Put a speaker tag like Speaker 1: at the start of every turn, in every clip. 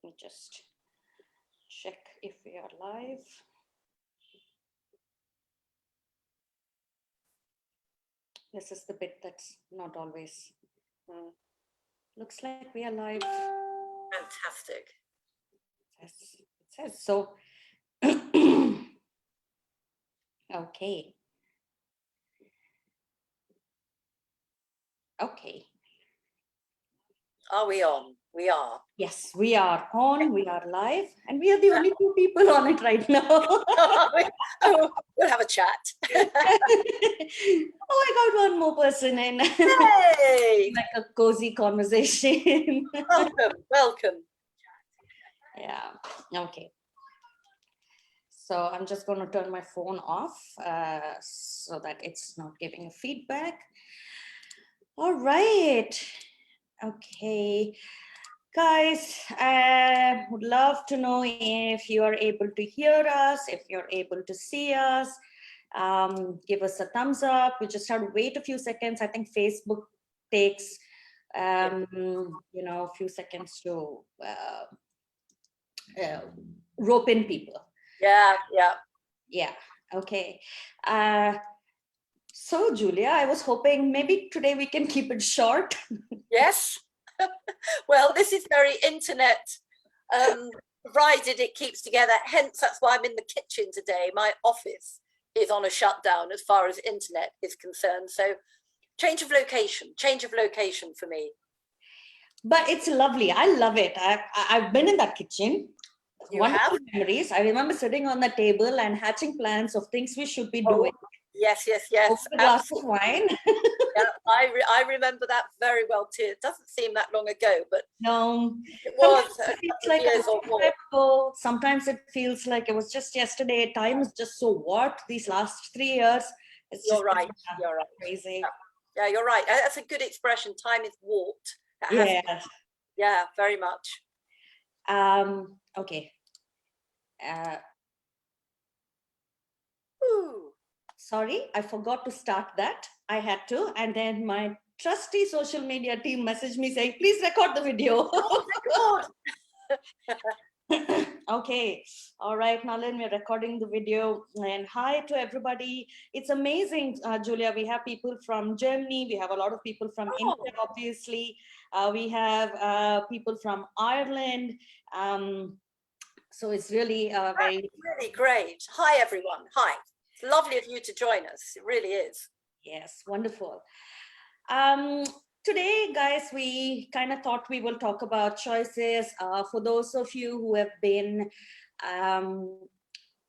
Speaker 1: me just check if we are live. This is the bit that's not always. Looks like we are live.
Speaker 2: Fantastic.
Speaker 1: It says so. Okay. Okay.
Speaker 2: Are we on? We are.
Speaker 1: Yes, we are on, we are live, and we are the only two people on it right now.
Speaker 2: We'll have a chat.
Speaker 1: Oh, I got one more person in.
Speaker 2: Hey!
Speaker 1: Like a cozy conversation.
Speaker 2: Welcome.
Speaker 1: Yeah, okay. So I'm just going to turn my phone off so that it's not giving a feedback. All right. Okay. Guys, I would love to know if you are able to hear us, if you're able to see us. Give us a thumbs up. We just have to wait a few seconds. I think Facebook takes, a few seconds to rope in people. Yeah. Okay. So, Julia, I was hoping maybe today we can keep it short.
Speaker 2: Yes. Well, this is very internet provided, it keeps together. Hence, that's why I'm in the kitchen today. My office is on a shutdown as far as internet is concerned. So change of location for me.
Speaker 1: But it's lovely. I love it. I've been in that kitchen.
Speaker 2: You
Speaker 1: Wonderful
Speaker 2: have?
Speaker 1: memories. I remember sitting on the table and hatching plans of things we should be doing.
Speaker 2: Yes.
Speaker 1: Over a glass of wine.
Speaker 2: Yeah, I remember that very well too. It doesn't seem that long ago, but
Speaker 1: no,
Speaker 2: it was
Speaker 1: like
Speaker 2: years or more.
Speaker 1: ago. Sometimes it feels like it was just yesterday. Time is just so warped these last 3 years. It's
Speaker 2: You're right.
Speaker 1: Crazy.
Speaker 2: Yeah, you're right. That's a good expression. Time is warped. Yeah, very much.
Speaker 1: Okay.
Speaker 2: Ooh.
Speaker 1: Sorry, I forgot to start that. I had to, and then my trusty social media team messaged me saying, please record the video. Okay, all right, Nalin, we're recording the video. And hi to everybody. It's amazing, Julia. We have people from Germany. We have a lot of people from India, obviously. We have people from Ireland. So it's really
Speaker 2: really great. Hi, everyone. Hi. It's lovely of you to join us. It really is.
Speaker 1: Yes, wonderful. Today, guys, we kind of thought we will talk about choices. For those of you who have been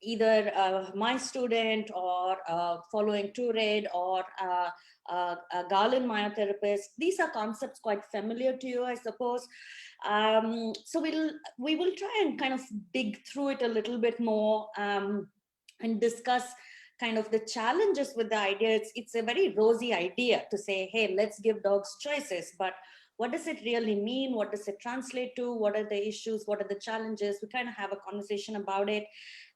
Speaker 1: either my student or following Tured or Galen Myotherapy, these are concepts quite familiar to you, I suppose. So we will try and kind of dig through it a little bit more and discuss kind of the challenges with the idea. It's a very rosy idea to say, hey, let's give dogs choices, but what does it really mean? What does it translate to? What are the issues? What are the challenges? We kind of have a conversation about it.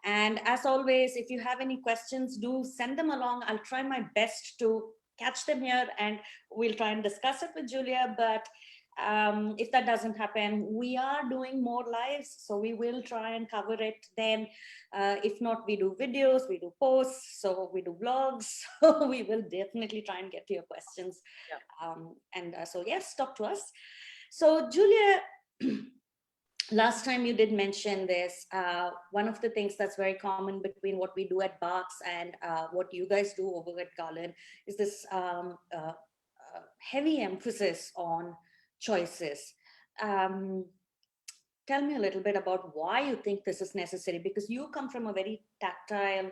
Speaker 1: And as always, if you have any questions, do send them along. I'll try my best to catch them here and we'll try and discuss it with Julia. But if that doesn't happen, we are doing more lives, so we will try and cover it then. If not, we do videos, we do posts, so we do vlogs. So we will definitely try and get to your questions.
Speaker 2: Yeah.
Speaker 1: So yes, talk to us. So Julia, last time you did mention this, one of the things that's very common between what we do at BHARCS and what you guys do over at Galen is this heavy emphasis on choices. Tell me a little bit about why you think this is necessary, because you come from a very tactile,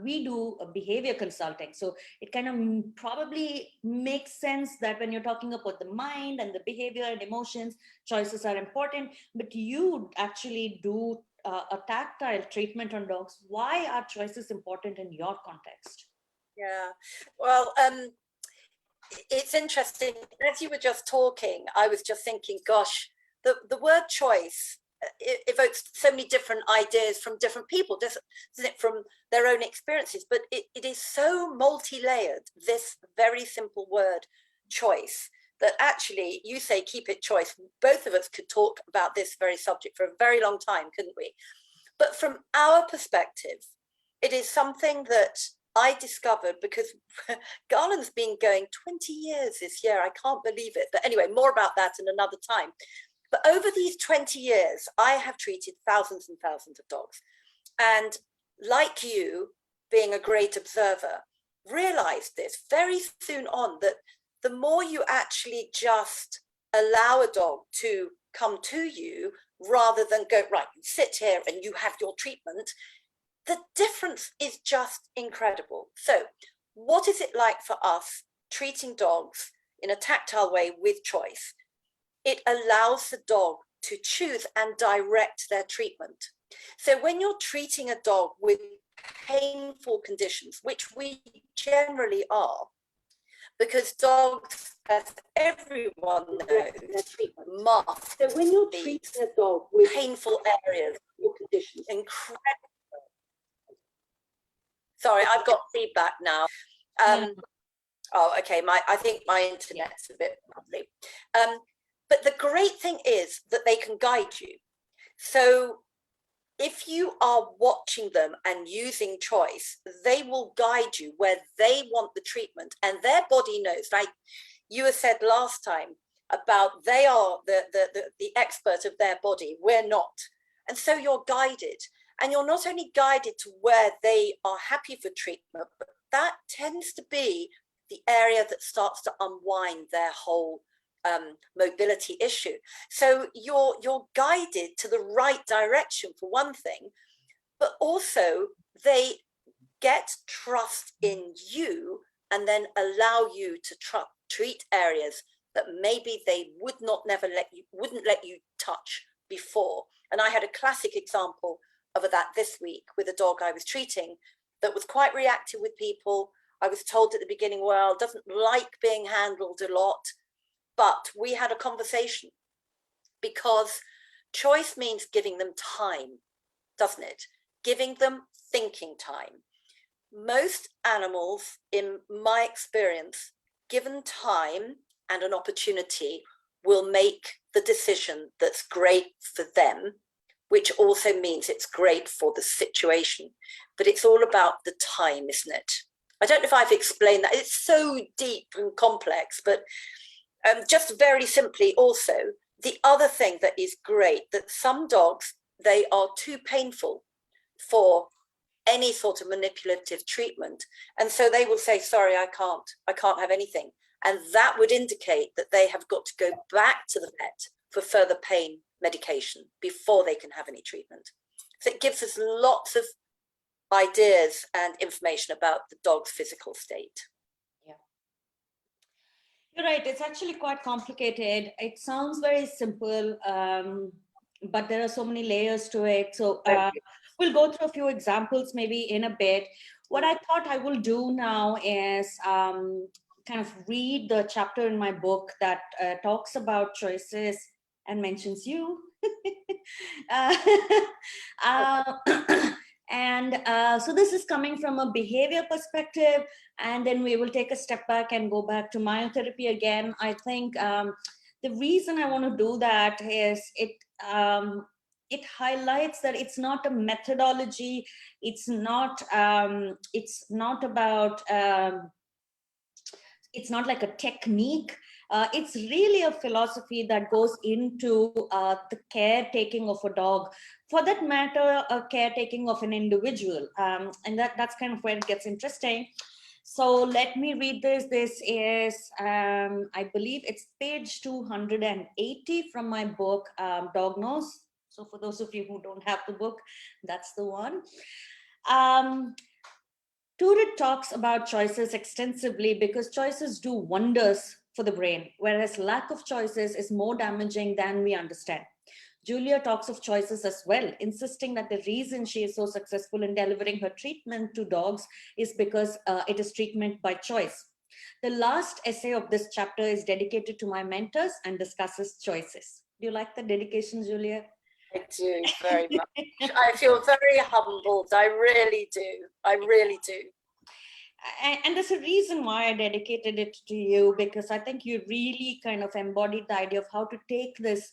Speaker 1: we do a behavior consulting. So it kind of probably makes sense that when you're talking about the mind and the behavior and emotions, choices are important, but you actually do a tactile treatment on dogs. Why are choices important in your context?
Speaker 2: Yeah, well, it's interesting. As you were just talking, I was just thinking, gosh, the word choice, it evokes so many different ideas from different people, doesn't it, from their own experiences, but it is so multi-layered, this very simple word, choice, that actually, you say keep it choice. Both of us could talk about this very subject for a very long time, couldn't we? But from our perspective, it is something that I discovered because Galen's been going 20 years this year. I can't believe it. But anyway, more about that in another time. But over these 20 years, I have treated thousands and thousands of dogs. And like you, being a great observer, realized this very soon on, that the more you actually just allow a dog to come to you rather than go, right, you sit here and you have your treatment, the difference is just incredible. So what is it like for us treating dogs in a tactile way with choice? It allows the dog to choose and direct their treatment. So when you're treating a dog with painful conditions, which we generally are, because dogs, as everyone knows, must. So when you're treating a dog with painful areas or conditions, incredible. Sorry, I've got feedback now. Oh, okay. I think my internet's a bit lovely. But the great thing is that they can guide you. So if you are watching them and using choice, they will guide you where they want the treatment, and their body knows. Like you have said last time about, they are the expert of their body. We're not. And so you're guided, and you're not only guided to where they are happy for treatment, but that tends to be the area that starts to unwind their whole mobility issue. So you're guided to the right direction for one thing, but also they get trust in you and then allow you to treat areas that maybe they wouldn't let you touch before. And I had a classic example of that this week with a dog I was treating that was quite reactive with people. I was told at the beginning, well, doesn't like being handled a lot. But we had a conversation, because choice means giving them time, doesn't it? Giving them thinking time. Most animals, in my experience, given time and an opportunity, will make the decision that's great for them, which also means it's great for the situation. But it's all about the time, isn't it? I don't know if I've explained that. It's so deep and complex, but just very simply also, the other thing that is great, that some dogs, they are too painful for any sort of manipulative treatment. And so they will say, sorry, I can't have anything. And that would indicate that they have got to go back to the vet for further pain medication before they can have any treatment. So it gives us lots of ideas and information about the dog's physical state.
Speaker 1: You're right. It's actually quite complicated. It sounds very simple, but there are so many layers to it. So we'll go through a few examples maybe in a bit. What I thought I will do now is kind of read the chapter in my book that talks about choices and mentions you. So this is coming from a behavior perspective, and then we will take a step back and go back to myotherapy again. I think the reason I want to do that is it highlights that it's not a methodology. It's not about it's not like a technique. It's really a philosophy that goes into the caretaking of a dog, for that matter, a caretaking of an individual. And that's kind of where it gets interesting. So let me read this. This is, I believe it's page 280 from my book, Dog Nose. So for those of you who don't have the book, that's the one. Turid talks about choices extensively because choices do wonders for the brain, whereas lack of choices is more damaging than we understand. Julia talks of choices as well, insisting that the reason she is so successful in delivering her treatment to dogs is because it is treatment by choice. The last essay of this chapter is dedicated to my mentors and discusses choices. Do you like the dedication, Julia?
Speaker 2: I do very much. I feel very humbled. I really do. I really do.
Speaker 1: And there's a reason why I dedicated it to you, because I think you really kind of embodied the idea of how to take this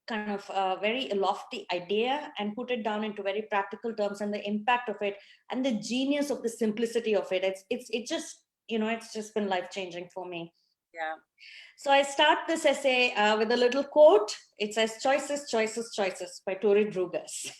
Speaker 1: kind of very lofty idea and put it down into very practical terms, and the impact of it and the genius of the simplicity of it. It just, it's just been life changing for me.
Speaker 2: Yeah.
Speaker 1: So I start this essay with a little quote. It says, "Choices, choices, choices" by Tori Drugas.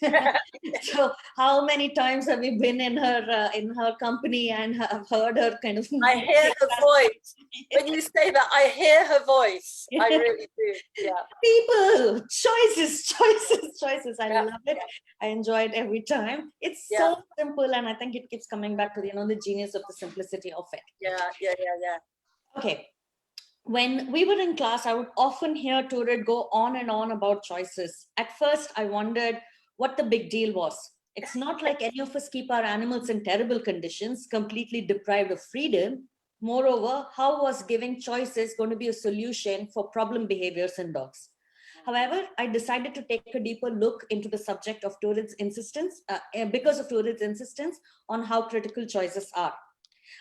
Speaker 1: So how many times have we been in her company and have heard her kind of...
Speaker 2: I hear her voice. When you say that, I hear her voice. I really do. Yeah.
Speaker 1: People, choices, choices, choices. I
Speaker 2: Yeah.
Speaker 1: love it. I enjoy it every time. It's so simple, and I think it keeps coming back to the genius of the simplicity of it.
Speaker 2: Yeah.
Speaker 1: Okay. When we were in class, I would often hear Turid go on and on about choices. At first, I wondered what the big deal was. It's not like any of us keep our animals in terrible conditions, completely deprived of freedom. Moreover, how was giving choices going to be a solution for problem behaviors in dogs? However, I decided to take a deeper look into the subject of Turid's insistence, because of Turid's insistence on how critical choices are.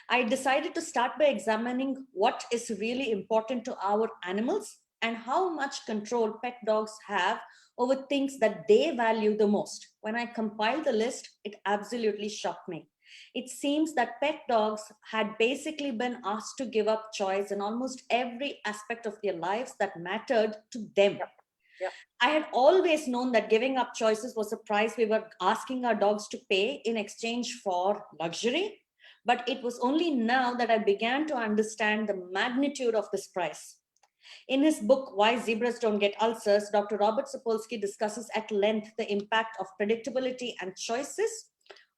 Speaker 1: I decided to start by examining what is really important to our animals and how much control pet dogs have over things that they value the most. When I compiled the list, it absolutely shocked me. It seems that pet dogs had basically been asked to give up choice in almost every aspect of their lives that mattered to them.
Speaker 2: Yep.
Speaker 1: I had always known that giving up choices was a price we were asking our dogs to pay in exchange for luxury. But it was only now that I began to understand the magnitude of this price. In his book, Why Zebras Don't Get Ulcers, Dr. Robert Sapolsky discusses at length the impact of predictability and choices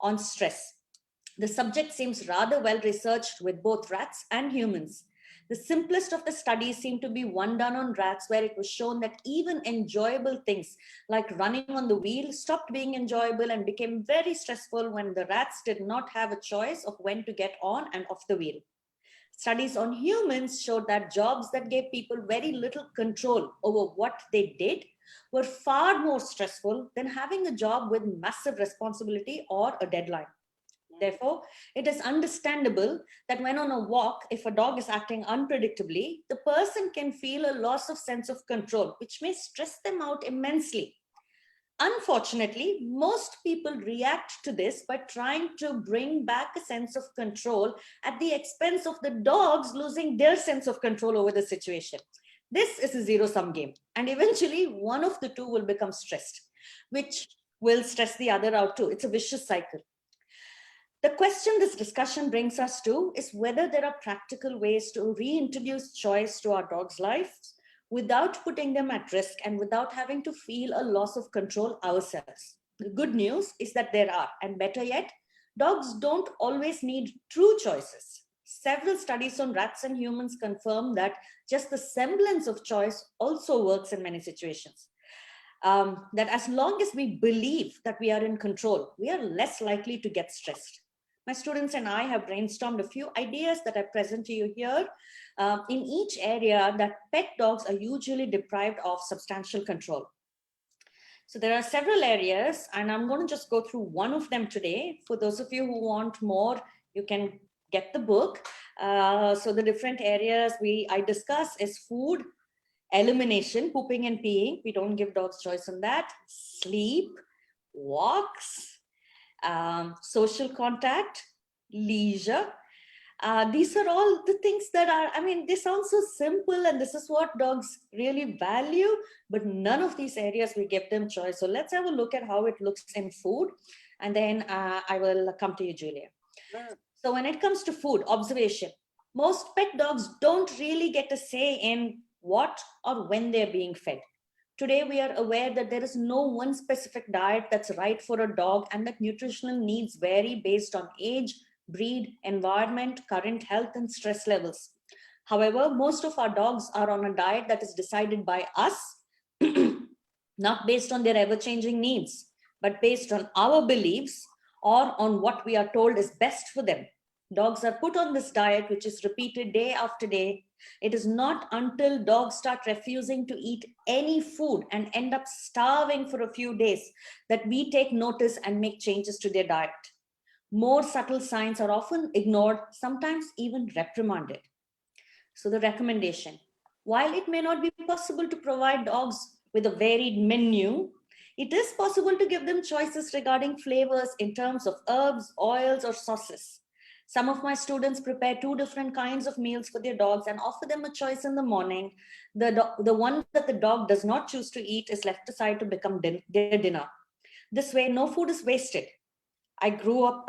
Speaker 1: on stress. The subject seems rather well researched with both rats and humans. The simplest of the studies seemed to be one done on rats, where it was shown that even enjoyable things like running on the wheel stopped being enjoyable and became very stressful when the rats did not have a choice of when to get on and off the wheel. Studies on humans showed that jobs that gave people very little control over what they did were far more stressful than having a job with massive responsibility or a deadline. Therefore, it is understandable that when on a walk, if a dog is acting unpredictably, the person can feel a loss of sense of control, which may stress them out immensely. Unfortunately, most people react to this by trying to bring back a sense of control at the expense of the dogs losing their sense of control over the situation. This is a zero-sum game, and eventually one of the two will become stressed, which will stress the other out too. It's a vicious cycle. The question this discussion brings us to is whether there are practical ways to reintroduce choice to our dogs' lives without putting them at risk and without having to feel a loss of control ourselves. The good news is that there are, and better yet, dogs don't always need true choices. Several studies on rats and humans confirm that just the semblance of choice also works in many situations. That as long as we believe that we are in control, we are less likely to get stressed. My students and I have brainstormed a few ideas that I present to you here. In each area that pet dogs are usually deprived of substantial control. So there are several areas, and I'm going to just go through one of them today. For those of you who want more, you can get the book. So the different areas I discuss is food, elimination, pooping and peeing. We don't give dogs choice on that. Sleep, walks, social contact, leisure. These are all the things that are, they sound so simple, and this is what dogs really value, but none of these areas we give them choice. So let's have a look at how it looks in food, and then I will come to you, Julia. So when it comes to food, observation, most pet dogs don't really get a say in what or when they're being fed. Today, we are aware that there is no one specific diet that's right for a dog, and that nutritional needs vary based on age, breed, environment, current health, and stress levels. However, most of our dogs are on a diet that is decided by us, not based on their ever-changing needs, but based on our beliefs or on what we are told is best for them. Dogs are put on this diet, which is repeated day after day. It is not until dogs start refusing to eat any food and end up starving for a few days that we take notice and make changes to their diet. More subtle signs are often ignored, sometimes even reprimanded. So the recommendation, while it may not be possible to provide dogs with a varied menu, it is possible to give them choices regarding flavors in terms of herbs, oils, or sauces. Some of my students prepare two different kinds of meals for their dogs and offer them a choice in the morning. The one that the dog does not choose to eat is left aside to become their dinner. This way, no food is wasted. I grow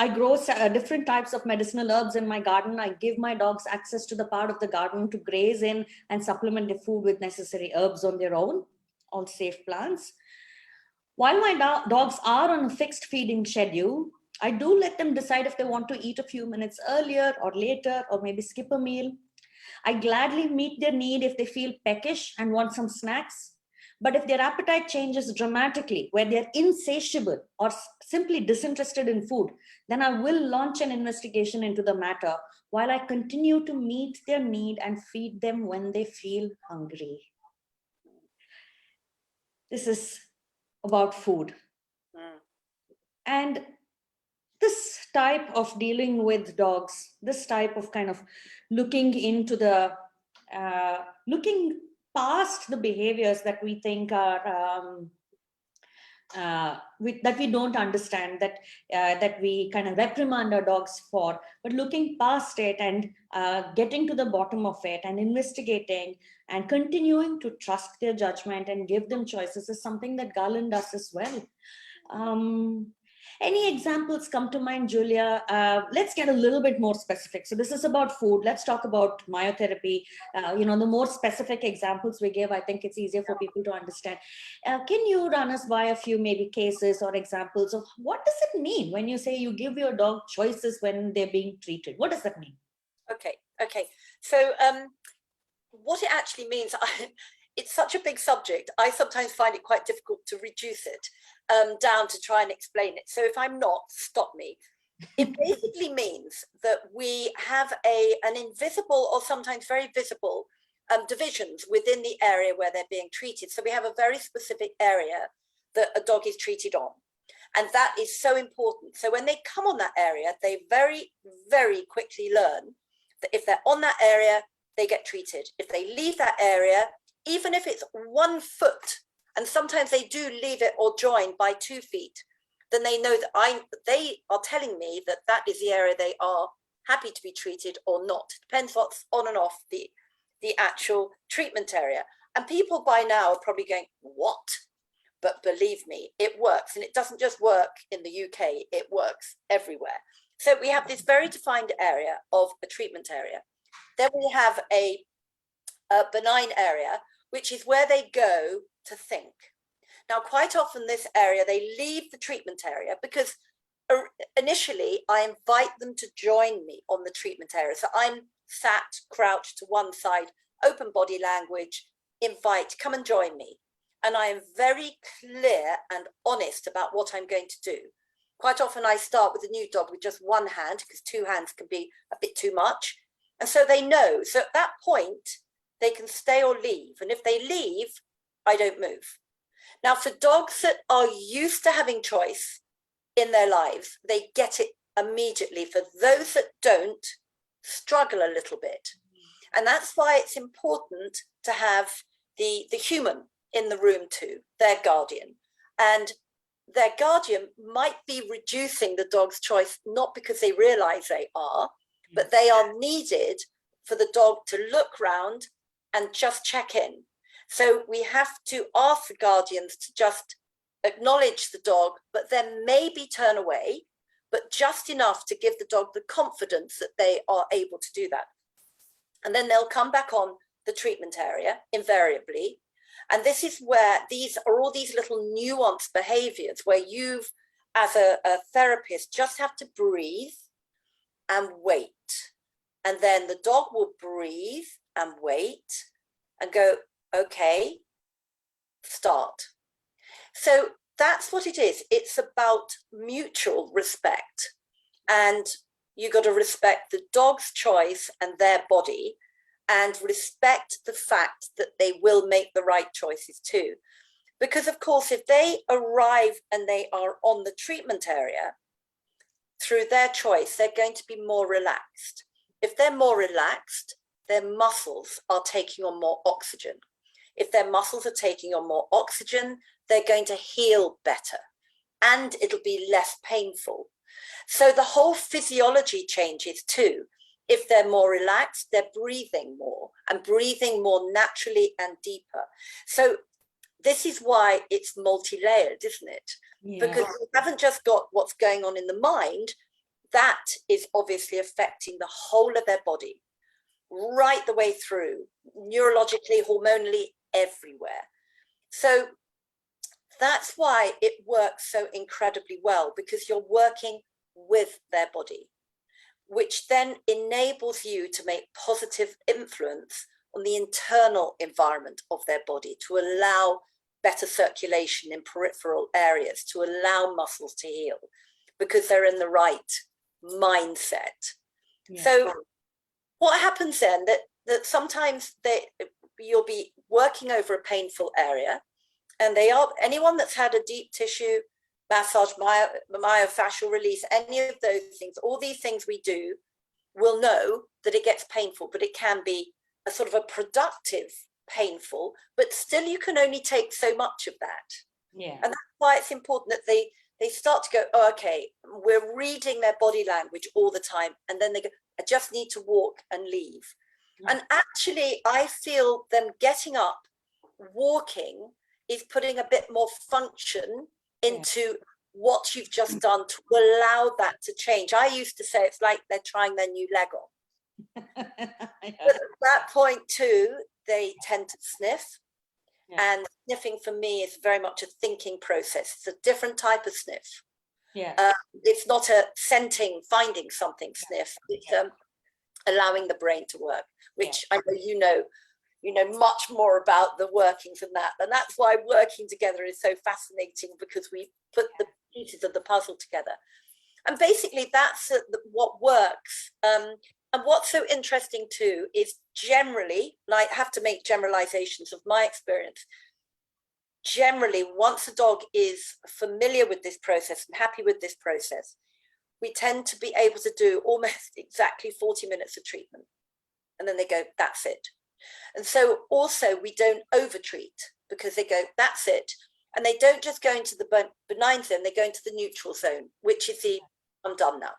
Speaker 1: different types of medicinal herbs in my garden. I give my dogs access to the part of the garden to graze in and supplement their food with necessary herbs on their own, all safe plants. While my dogs are on a fixed feeding schedule, I do let them decide if they want to eat a few minutes earlier or later, or maybe skip a meal. I gladly meet their need if they feel peckish and want some snacks. But if their appetite changes dramatically, where they're insatiable or simply disinterested in food, then I will launch an investigation into the matter while I continue to meet their need and feed them when they feel hungry. This is about food. And this type of dealing with dogs, this type of kind of looking into the, looking past the behaviors that we think are, that we don't understand, that we kind of reprimand our dogs for, but looking past it and getting to the bottom of it and investigating and continuing to trust their judgment and give them choices is something that Galen does as well. Any examples come to mind, Julia? Let's get a little bit more specific. So this is about food. Let's talk about myotherapy. The more specific examples we give, I think it's easier for people to understand. Can you run us by a few maybe cases or examples of what does it mean when you say you give your dog choices when they're being treated? What does that mean?
Speaker 2: Okay. So what it actually means, it's such a big subject. I sometimes find it quite difficult to reduce it down to try and explain it. So if I'm not, stop me. It basically means that we have an invisible or sometimes very visible divisions within the area where they're being treated. So we have a very specific area that a dog is treated on. And that is so important. So when they come on that area, they very, very quickly learn that if they're on that area, they get treated. If they leave that area, even if it's 1 foot, and sometimes they do leave it or join by 2 feet, then they know that they are telling me that that is the area they are happy to be treated or not. It depends what's on and off the actual treatment area. And people by now are probably going, what? But believe me, it works. And it doesn't just work in the UK, it works everywhere. So we have this very defined area of a treatment area. Then we have a benign area, which is where they go to think. Now, quite often this area, they leave the treatment area because initially I invite them to join me on the treatment area. So I'm sat, crouched to one side, open body language, invite, come and join me. And I am very clear and honest about what I'm going to do. Quite often I start with a new dog with just one hand because 2 hands can be a bit too much. And so they know. So at that point, they can stay or leave. And if they leave, I don't move. Now, for dogs that are used to having choice in their lives, they get it immediately. For those that don't, struggle a little bit. And that's why it's important to have the human in the room too, their guardian. And their guardian might be reducing the dog's choice, not because they realize they are, but they are needed for the dog to look round and just check in. So we have to ask the guardians to just acknowledge the dog, but then maybe turn away, but just enough to give the dog the confidence that they are able to do that. And then they'll come back on the treatment area invariably. And this is where these are all these little nuanced behaviors where you've, as a therapist, just have to breathe and wait. And then the dog will breathe and wait and go, okay, start. So that's what it is. It's about mutual respect. And you got to respect the dog's choice and their body, and respect the fact that they will make the right choices too. Because of course, if they arrive and they are on the treatment area, through their choice, they're going to be more relaxed. If they're more relaxed, their muscles are taking on more oxygen. If their muscles are taking on more oxygen, they're going to heal better and it'll be less painful. So the whole physiology changes too. If they're more relaxed, they're breathing more and breathing more naturally and deeper. So this is why it's multi-layered, isn't it? Yeah. Because you haven't just got what's going on in the mind, that is obviously affecting the whole of their body, right the way through, neurologically, hormonally, everywhere. So that's why it works so incredibly well, because you're working with their body, which then enables you to make positive influence on the internal environment of their body, to allow better circulation in peripheral areas, to allow muscles to heal, because they're in the right mindset. Yeah. So what happens then, that sometimes you'll be working over a painful area, and anyone that's had a deep tissue massage, myofascial release, any of those things, all these things we do, will know that it gets painful, but it can be a sort of a productive painful, but still you can only take so much of that. Yeah. And that's why it's important that they start to go, oh, okay, we're reading their body language all the time, and then they go, I just need to walk and leave. Yeah. And actually, I feel them getting up, walking, is putting a bit more function into what you've just done to allow that to change. I used to say it's like they're trying their new leg on. But at that point too, they tend to sniff. Yeah. And sniffing for me is very much a thinking process. It's a different type of sniff. Yeah. It's not a scenting, finding something sniff. It's allowing the brain to work, which I know you know much more about the workings of that. And that's why working together is so fascinating, because we put the pieces of the puzzle together. And basically that's what works. And what's so interesting too is generally, and I have to make generalizations of my experience, generally once a dog is familiar with this process and happy with this process, we tend to be able to do almost exactly 40 minutes of treatment. And then they go, that's it. And so also we don't over-treat, because they go, that's it. And they don't just go into the benign zone, they go into the neutral zone, which is the I'm done now.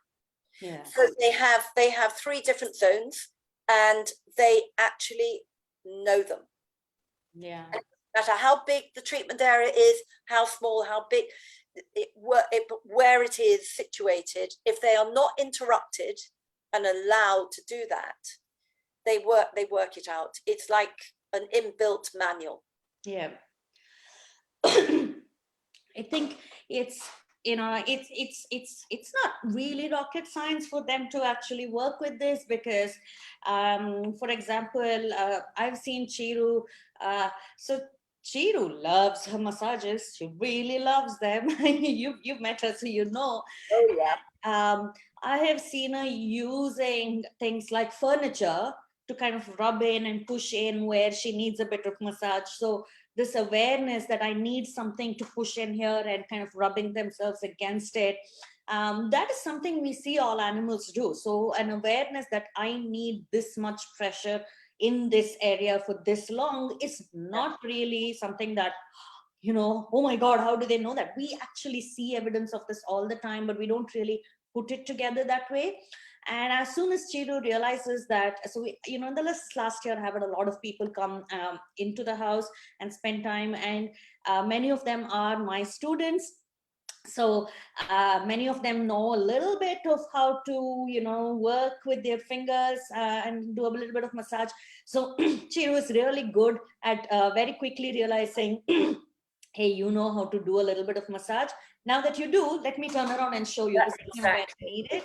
Speaker 2: Yeah. So they have 3 different zones, and they actually know them. Yeah. And no matter how big the treatment area is, how small, how big, where it is situated, if they are not interrupted and allowed to do that, they work it out. It's like an inbuilt manual. Yeah. I think it's not really rocket science for them to actually work with this, because for example, I've seen Chiru, so Chiru loves her massages. She really loves them. You've met her, so you know. Oh yeah. I have seen her using things like furniture to kind of rub in and push in where she needs a bit of massage. So this awareness that I need something to push in here, and kind of rubbing themselves against it, that is something we see all animals do. So an awareness that I need this much pressure in this area for this long is not really something that, you know, oh my God, how do they know that? We actually see evidence of this all the time, but we don't really put it together that way. And as soon as Chiru realizes that, so we, you know, in the last year, I had a lot of people come into the house and spend time, and many of them are my students. So many of them know a little bit of how to, you know, work with their fingers and do a little bit of massage. So Chiru is really good at very quickly realizing, hey, you know how to do a little bit of massage. Now that you do, let me turn around and show you. This is where I need it.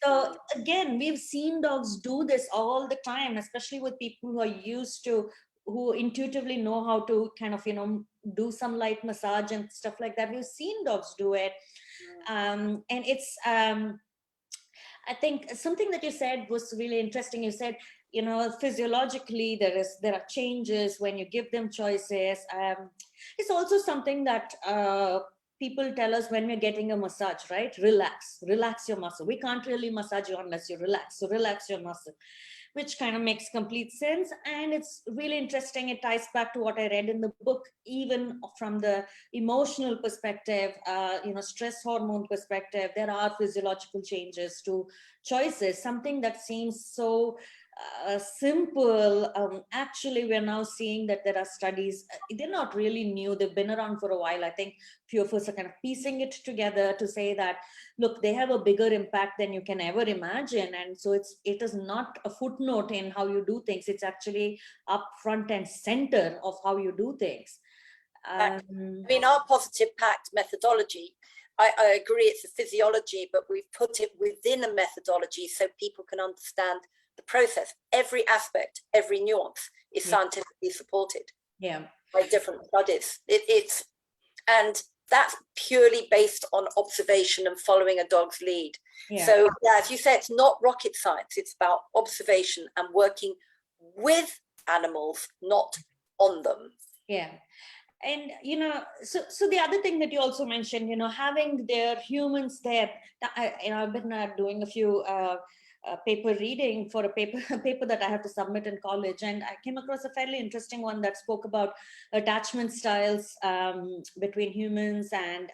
Speaker 2: So again, we've seen dogs do this all the time, especially with people who are used to, who intuitively know how to kind of, you know, do some light massage and stuff like that. We've seen dogs do it. And it's, I think something that you said was really interesting. You said, you know, physiologically, there are changes when you give them choices. It's also something that
Speaker 1: people tell us when we're getting a massage, right? Relax your muscle. We can't really massage you unless you relax. So relax your muscle, which kind of makes complete sense. And it's really interesting. It ties back to what I read in the book, even from the emotional perspective, stress hormone perspective. There are physiological changes to choices, something that seems so simple. Actually, we're now seeing that there are studies, they're not really new, they've been around for a while. I think few of us are kind of piecing it together to say that, look, they have a bigger impact than you can ever imagine. And so it is not a footnote in how you do things, it's actually up front and center of how you do things.
Speaker 2: I mean, our positive pact methodology, I agree it's a physiology, but we've put it within a methodology so people can understand the process. Every aspect, every nuance is scientifically supported by different studies. And that's purely based on observation and following a dog's lead. So as you say, it's not rocket science. It's about observation and working with animals, not on them.
Speaker 1: And so the other thing that you also mentioned, having their humans there. I've been doing a few paper reading for a paper that I have to submit in college, and I came across a fairly interesting one that spoke about attachment styles between humans and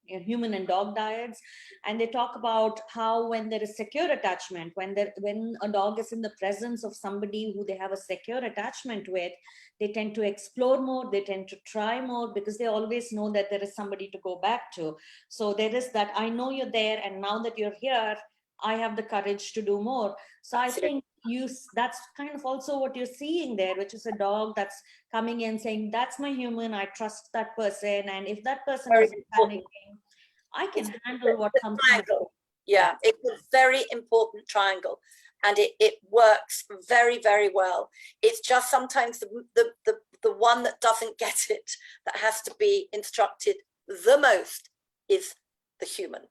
Speaker 1: human and dog diets. And they talk about how when there is secure attachment, when a dog is in the presence of somebody who they have a secure attachment with, they tend to explore more, they tend to try more, because they always know that there is somebody to go back to. So there is that, I know you're there, and now that you're here, I have the courage to do more. So I think that's kind of also what you're seeing there, which is a dog that's coming in saying, that's my human, I trust that person, and if that person is panicking, I can handle what comes.
Speaker 2: Yeah, it's a very important triangle, and it works very, very well. It's just sometimes the one that doesn't get it, that has to be instructed the most, is the human.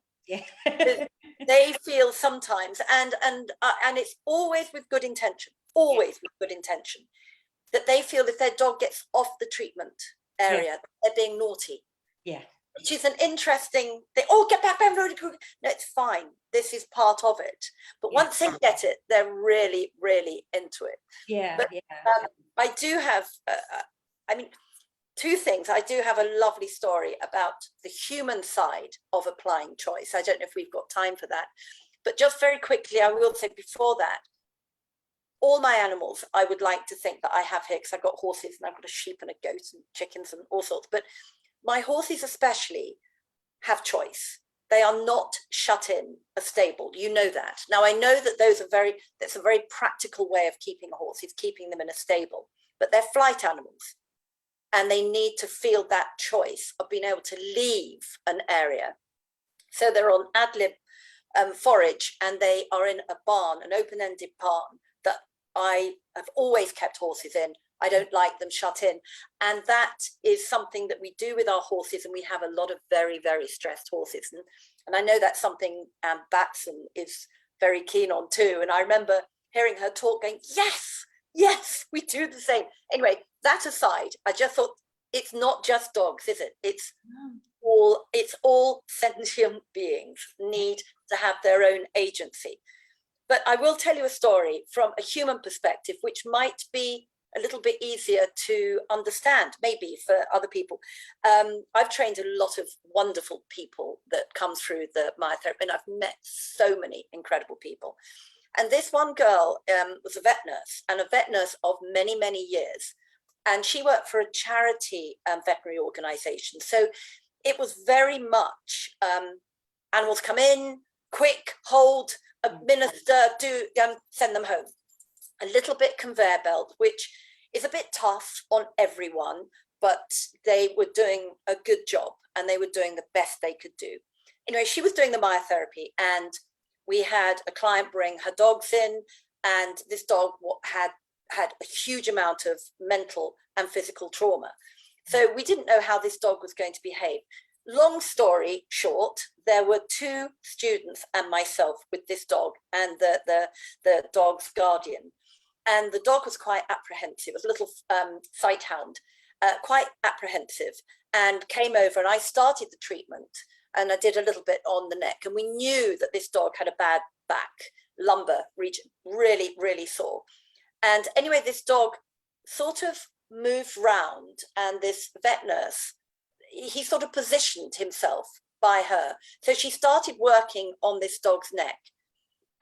Speaker 2: They feel sometimes, and it's always with good intention, with good intention, that they feel if their dog gets off the treatment area, they're being naughty. Which is an interesting thing. Oh, get back, no, it's fine. This is part of it. But once they get it, they're really, really into it. I do have, two things. I do have a lovely story about the human side of applying choice. I don't know if we've got time for that, but just very quickly, I will say before that, all my animals, I would like to think that I have here, because I've got horses and I've got a sheep and a goat and chickens and all sorts, but my horses especially have choice. They are not shut in a stable. You know that. Now, I know that that's a very practical way of keeping a horse, is keeping them in a stable, but they're flight animals. And they need to feel that choice of being able to leave an area. So they're on ad lib forage, and they are in a barn, an open-ended barn that I have always kept horses in. I don't like them shut in. And that is something that we do with our horses, and we have a lot of very, very stressed horses. And I know that's something Batson is very keen on too. And I remember hearing her talk going, yes, we do the same. Anyway, that aside, I just thought, it's not just dogs, is it? It's all sentient beings need to have their own agency. But I will tell you a story from a human perspective, which might be a little bit easier to understand, maybe for other people. I've trained a lot of wonderful people that come through the myotherapy, and I've met so many incredible people. And this one girl was a vet nurse, and a vet nurse of many, many years. And she worked for a charity veterinary organization. So it was very much animals come in, quick, hold, administer, send them home. A little bit conveyor belt, which is a bit tough on everyone, but they were doing a good job, and they were doing the best they could do. Anyway, she was doing the myotherapy, and we had a client bring her dogs in, and this dog had a huge amount of mental and physical trauma. So we didn't know how this dog was going to behave. Long story short, there were two students and myself with this dog and the dog's guardian. And the dog was quite apprehensive. It was a little sight hound. quite apprehensive, and came over, and I started the treatment, and I did a little bit on the neck, and we knew that this dog had a bad back, lumbar region, really, really sore. And anyway, this dog sort of moved round, and this vet nurse, he sort of positioned himself by her. So she started working on this dog's neck.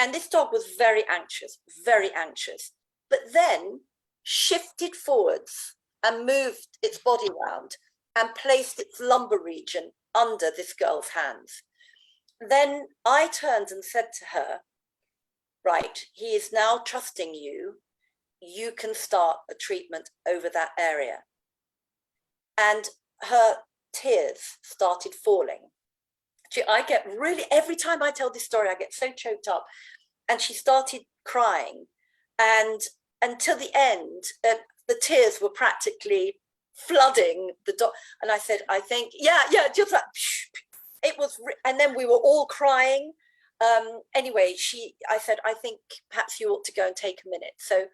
Speaker 2: And this dog was very anxious, but then shifted forwards and moved its body around and placed its lumbar region under this girl's hands. Then I turned and said to her, right, he is now trusting you. You can start a treatment over that area. And her tears started falling. I get really, every time I tell this story, I get so choked up. And she started crying. And until the end, the tears were practically flooding the dog. And I said, I think, yeah, just like, it was, and then we were all crying. Anyway, I said, I think perhaps you ought to go and take a minute. So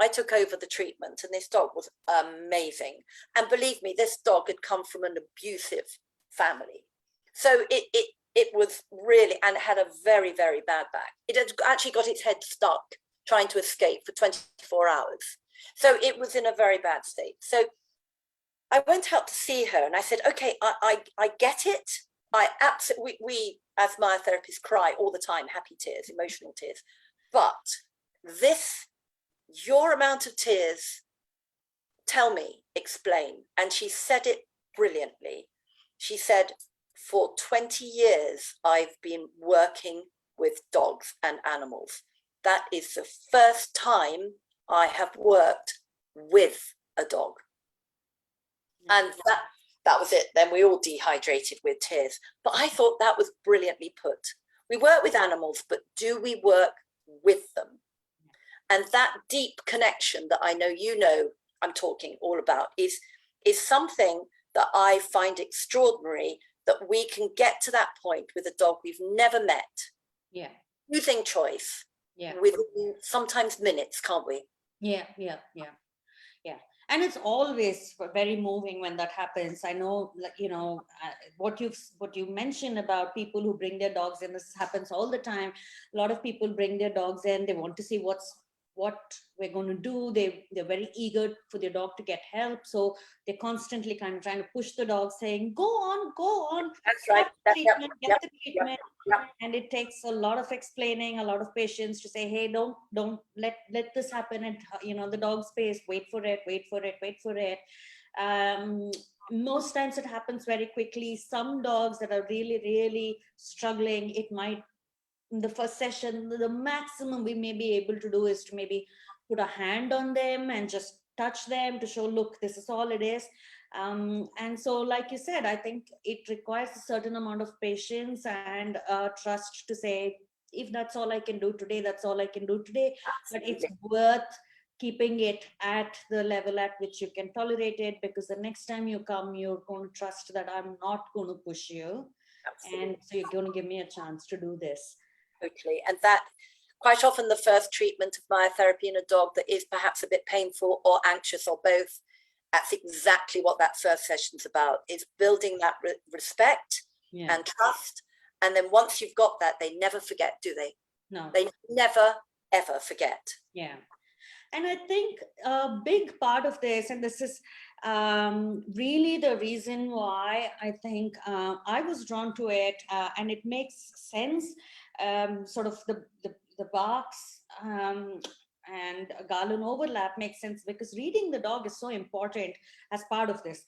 Speaker 2: I took over the treatment, and this dog was amazing. And believe me, this dog had come from an abusive family. So it was really, and it had a very, very bad back. It had actually got its head stuck trying to escape for 24 hours. So it was in a very bad state. So I went out to see her, and I said, okay, I get it. I absolutely, we as myotherapists cry all the time, happy tears, emotional tears. But this, your amount of tears, tell me, explain. And she said it brilliantly. She said, for 20 years, I've been working with dogs and animals. That is the first time I have worked with a dog. And that was it. Then we all dehydrated with tears. But I thought that was brilliantly put. We work with animals, but do we work with them? And that deep connection that I know you know I'm talking all about is something that I find extraordinary, that we can get to that point with a dog we've never met.
Speaker 1: Yeah.
Speaker 2: Using choice.
Speaker 1: Yeah.
Speaker 2: Within sometimes minutes, can't we?
Speaker 1: Yeah. And it's always very moving when that happens. I know, you know, what you mentioned about people who bring their dogs in. This happens all the time. A lot of people bring their dogs in. They want to see what we're going to do. They're very eager for their dog to get help. So they're constantly kind of trying to push the dog, saying, go on.
Speaker 2: That's right.
Speaker 1: Get the treatment. And it takes a lot of explaining, a lot of patience to say, hey, don't let this happen at, you know, the dog's pace. Wait for it. Most times it happens very quickly. Some dogs that are really, really struggling, it might, in the first session, the maximum we may be able to do is to maybe put a hand on them and just touch them to show, look, this is all it is. And so, like you said, I think it requires a certain amount of patience and trust to say, if that's all I can do today, that's all I can do today. Absolutely. But it's worth keeping it at the level at which you can tolerate it, because the next time you come, you're going to trust that I'm not going to push you. Absolutely. And so you're going to give me a chance to do this.
Speaker 2: Totally. And that quite often the first treatment of myotherapy in a dog that is perhaps a bit painful or anxious or both, that's exactly what that first session's about, is building that respect and trust. And then once you've got that, they never forget, do they?
Speaker 1: No.
Speaker 2: They never, ever forget.
Speaker 1: Yeah. And I think a big part of this, and this is really the reason why I think I was drawn to it, and it makes sense, sort of the BHARCS and Galen overlap makes sense, because reading the dog is so important as part of this.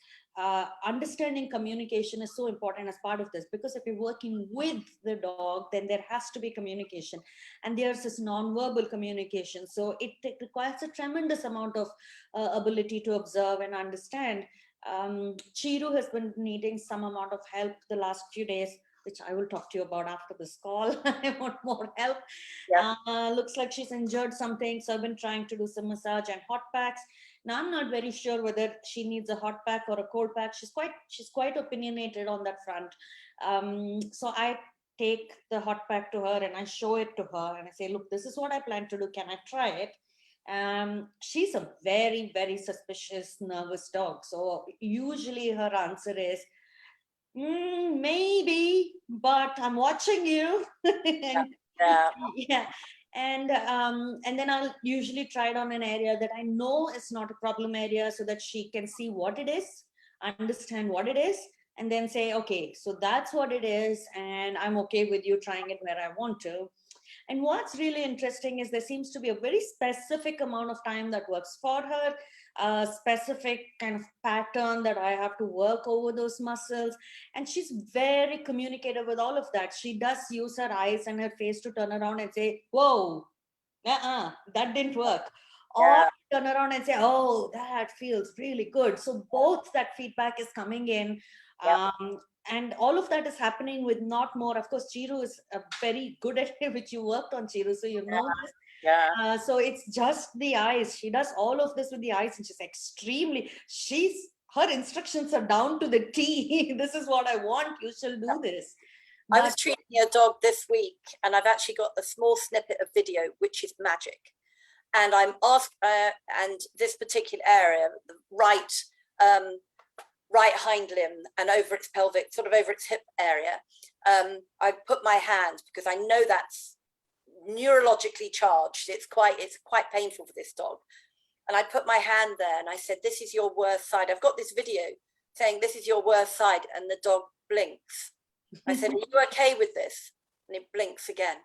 Speaker 1: Understanding communication is so important as part of this, because if you're working with the dog, then there has to be communication, and there's this non-verbal communication. So it requires a tremendous amount of ability to observe and understand. Chiru has been needing some amount of help the last few days, which I will talk to you about after this call. I want more help. Yeah. Looks like she's injured something. So I've been trying to do some massage and hot packs. Now I'm not very sure whether she needs a hot pack or a cold pack. She's quite opinionated on that front. So I take the hot pack to her and I show it to her and I say, look, this is what I plan to do. Can I try it? She's a very, very suspicious, nervous dog. So usually her answer is, maybe, but I'm watching you. And,
Speaker 2: Yeah.
Speaker 1: yeah. And then I'll usually try it on an area that I know is not a problem area, so that she can see what it is, understand what it is, and then say, okay, so that's what it is, and I'm okay with you trying it where I want to. And what's really interesting is there seems to be a very specific amount of time that works for her, a specific kind of pattern that I have to work over those muscles. And she's very communicative with all of that. She does use her eyes and her face to turn around and say, whoa, that didn't work. Or
Speaker 2: Yeah.
Speaker 1: turn around and say, oh, that feels really good. So both that feedback is coming in.
Speaker 2: Yep.
Speaker 1: And all of that is happening with not more. Of course, Chiru is very good at it, which you worked on, Chiru, so you know this.
Speaker 2: Yeah.
Speaker 1: So it's just the eyes. She does all of this with the eyes, and her instructions are down to the T. This is what I want. You shall do this.
Speaker 2: I was treating a dog this week, and I've actually got a small snippet of video, which is magic. And I'm asked, and this particular area, the right hind limb and over its pelvic, sort of over its hip area, I put my hand, because I know that's neurologically charged. It's quite painful for this dog. And I put my hand there and I said, this is your worst side. I've got this video saying this is your worst side, and the dog blinks. I said, are you okay with this? And it blinks again.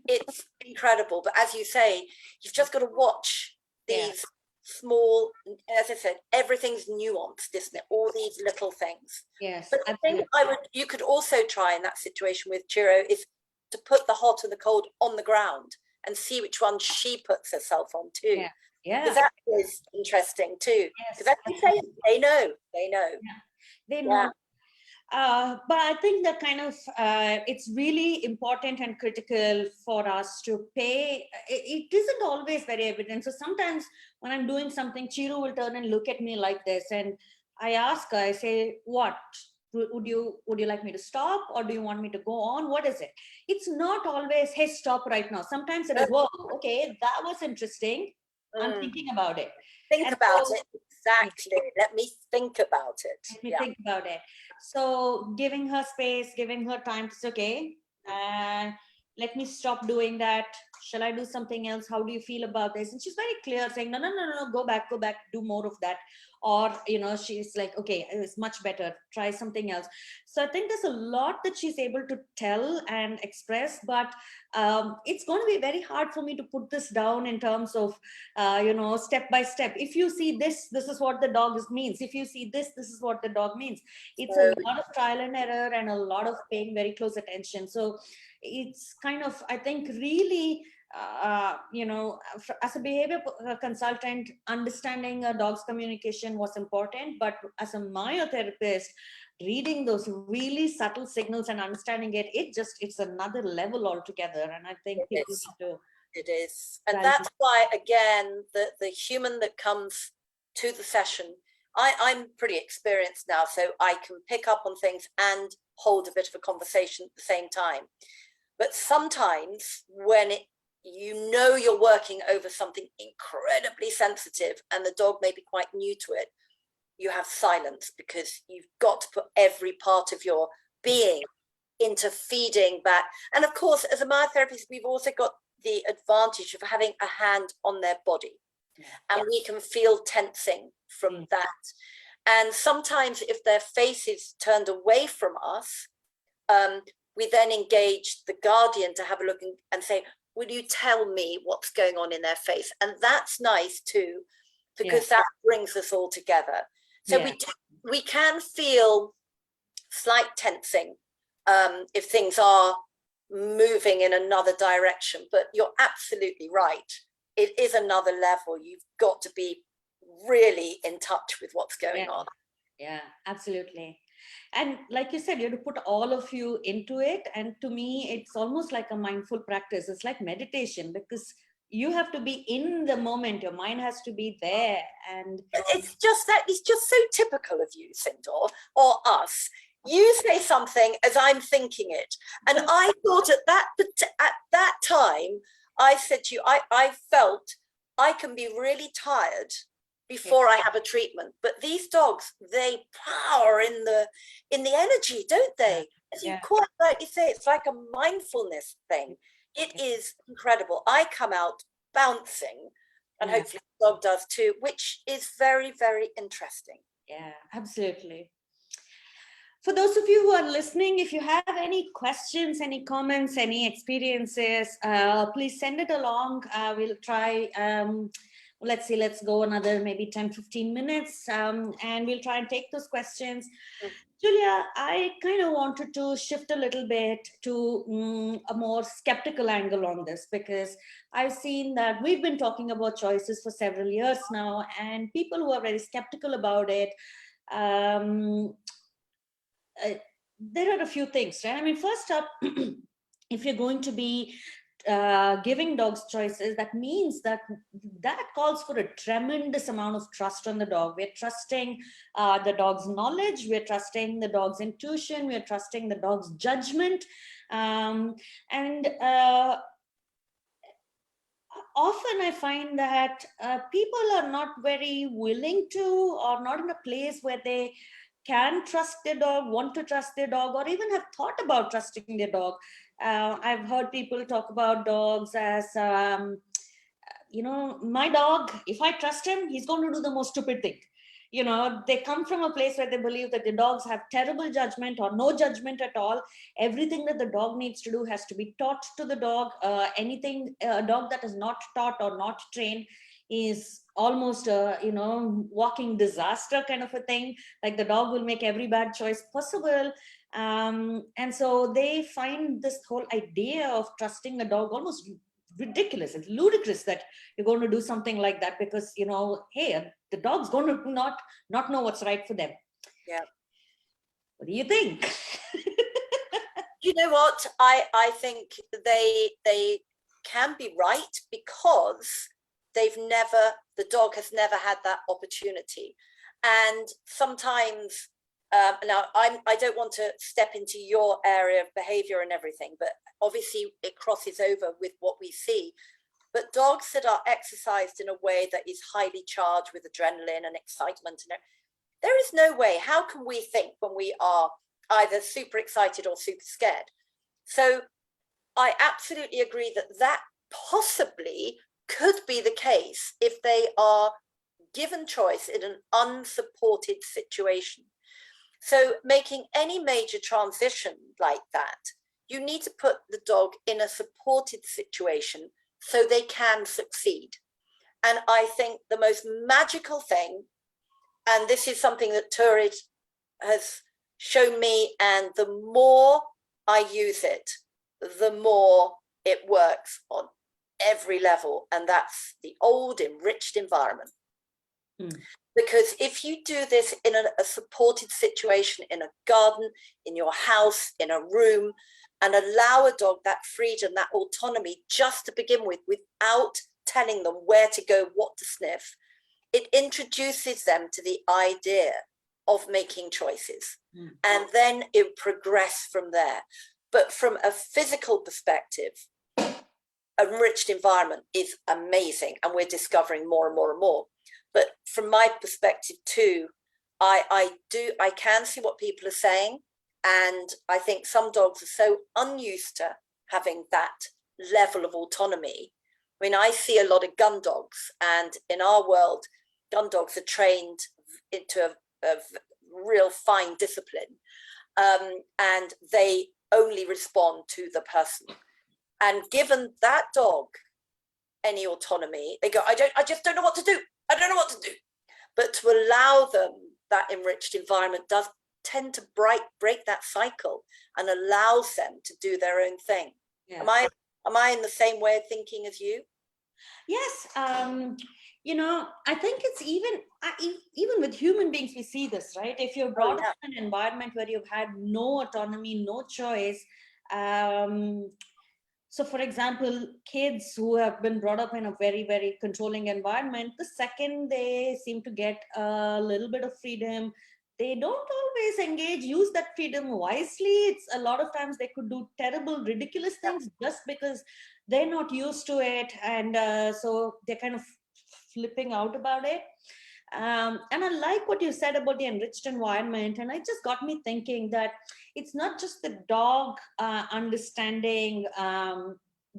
Speaker 2: It's incredible. But as you say, you've just got to watch these small, as I said, everything's nuanced, isn't it? All these little things.
Speaker 1: Yes.
Speaker 2: But the thing you could also try in that situation with Chiro is to put the hot and the cold on the ground and see which one she puts herself on too.
Speaker 1: Yeah.
Speaker 2: Because that is interesting too. Because as you say, they know.
Speaker 1: They know. But I think that kind of, it's really important and critical for us to pay. It isn't always very evident. So sometimes when I'm doing something, Chiru will turn and look at me like this. And I ask her, I say, what? Would you like me to stop, or do you want me to go on? What is it? It's not always, hey, stop right now. Sometimes it is, whoa, okay, that was interesting. I'm thinking about it.
Speaker 2: Think about it. Exactly. Let me think about it.
Speaker 1: Let me think about it. So giving her space, giving her time to say, okay, let me stop doing that. Shall I do something else? How do you feel about this? And she's very clear, saying, no, go back, do more of that. Or, she's like, okay, it's much better. Try something else. So I think there's a lot that she's able to tell and express, but it's going to be very hard for me to put this down in terms of, step by step. If you see this is what the dog means. If you see this is what the dog means. It's a lot of trial and error and a lot of paying very close attention. So it's kind of, I think, really, as a behavior consultant, understanding a dog's communication was important, but as a myotherapist, reading those really subtle signals and understanding it's another level altogether. And I think people need to.
Speaker 2: It is. And that's why, again, the human that comes to the session, I'm pretty experienced now, so I can pick up on things and hold a bit of a conversation at the same time. But sometimes when you're working over something incredibly sensitive and the dog may be quite new to it, you have silence, because you've got to put every part of your being into feeding back. And of course, as a myotherapist, we've also got the advantage of having a hand on their body, and we can feel tensing from that. And sometimes if their face is turned away from us, we then engage the guardian to have a look and say, will you tell me what's going on in their face? And that's nice too, because that brings us all together. So we can feel slight tensing if things are moving in another direction, but you're absolutely right. It is another level. You've got to be really in touch with what's going on.
Speaker 1: Yeah, absolutely. And like you said, you have to put all of you into it. And to me, it's almost like a mindful practice. It's like meditation, because you have to be in the moment. Your mind has to be there. And
Speaker 2: it's just so typical of you, Sindhoor, or us. You say something as I'm thinking it. And I thought at that time, I said to you, I felt I can be really tired before I have a treatment. But these dogs, they power in the energy, don't they? As you quite rightly say, it's like a mindfulness thing. It is incredible. I come out bouncing, and hopefully the dog does too, which is very, very interesting.
Speaker 1: Yeah, absolutely. For those of you who are listening, if you have any questions, any comments, any experiences, please send it along. We'll try, let's see, let's go another maybe 10, 15 minutes, and we'll try and take those questions. Julia, I kind of wanted to shift a little bit to a more skeptical angle on this, because I've seen that we've been talking about choices for several years now, and people who are very skeptical about it, there are a few things, right? I mean, first up, if you're going to be giving dogs choices, that means that calls for a tremendous amount of trust on the dog. We're trusting the dog's knowledge, we're trusting the dog's intuition, we're trusting the dog's judgment. And often I find that people are not very willing to, or not in a place where they can trust their dog, want to trust their dog, or even have thought about trusting their dog. I've heard people talk about dogs as, my dog, if I trust him, he's going to do the most stupid thing. They come from a place where they believe that the dogs have terrible judgment or no judgment at all. Everything that the dog needs to do has to be taught to the dog. A dog that is not taught or not trained is almost a walking disaster kind of a thing. Like, the dog will make every bad choice possible. And so they find this whole idea of trusting a dog almost ridiculous. It's ludicrous that you're going to do something like that, because hey, the dog's going to not know what's right for them.
Speaker 2: Yeah.
Speaker 1: What do you think?
Speaker 2: You know what? I think they can be right, because the dog has never had that opportunity. And sometimes, now I don't want to step into your area of behavior and everything, but obviously it crosses over with what we see. But dogs that are exercised in a way that is highly charged with adrenaline and excitement, there is no way. How can we think when we are either super excited or super scared? So I absolutely agree that possibly could be the case if they are given choice in an unsupported situation. So making any major transition like that, you need to put the dog in a supported situation so they can succeed. And I think the most magical thing, and this is something that Turid has shown me, and the more I use it, the more it works on every level, and that's the old enriched environment. Because if you do this in a supported situation, in a garden, in your house, in a room, and allow a dog that freedom, that autonomy just to begin with, without telling them where to go, what to sniff, it introduces them to the idea of making choices. And then it progresses from there. But from a physical perspective, enriched environment is amazing, and we're discovering more and more and more. But from my perspective too, I can see what people are saying, and I think some dogs are so unused to having that level of autonomy. I mean, I see a lot of gun dogs, and in our world, gun dogs are trained into a real fine discipline, and they only respond to the person. And given that dog any autonomy, they go, I just don't know what to do. I don't know what to do. But to allow them that enriched environment does tend to break that cycle and allows them to do their own thing. Yeah. Am I in the same way of thinking as you?
Speaker 1: Yes. I think it's even with human beings, we see this, right? If you're brought up in an environment where you've had no autonomy, no choice. So, for example, kids who have been brought up in a very, very controlling environment, the second they seem to get a little bit of freedom, they don't always use that freedom wisely. It's a lot of times they could do terrible, ridiculous things just because they're not used to it. And so they're kind of flipping out about it. And I like what you said about the enriched environment. And it just got me thinking that it's not just the dog understanding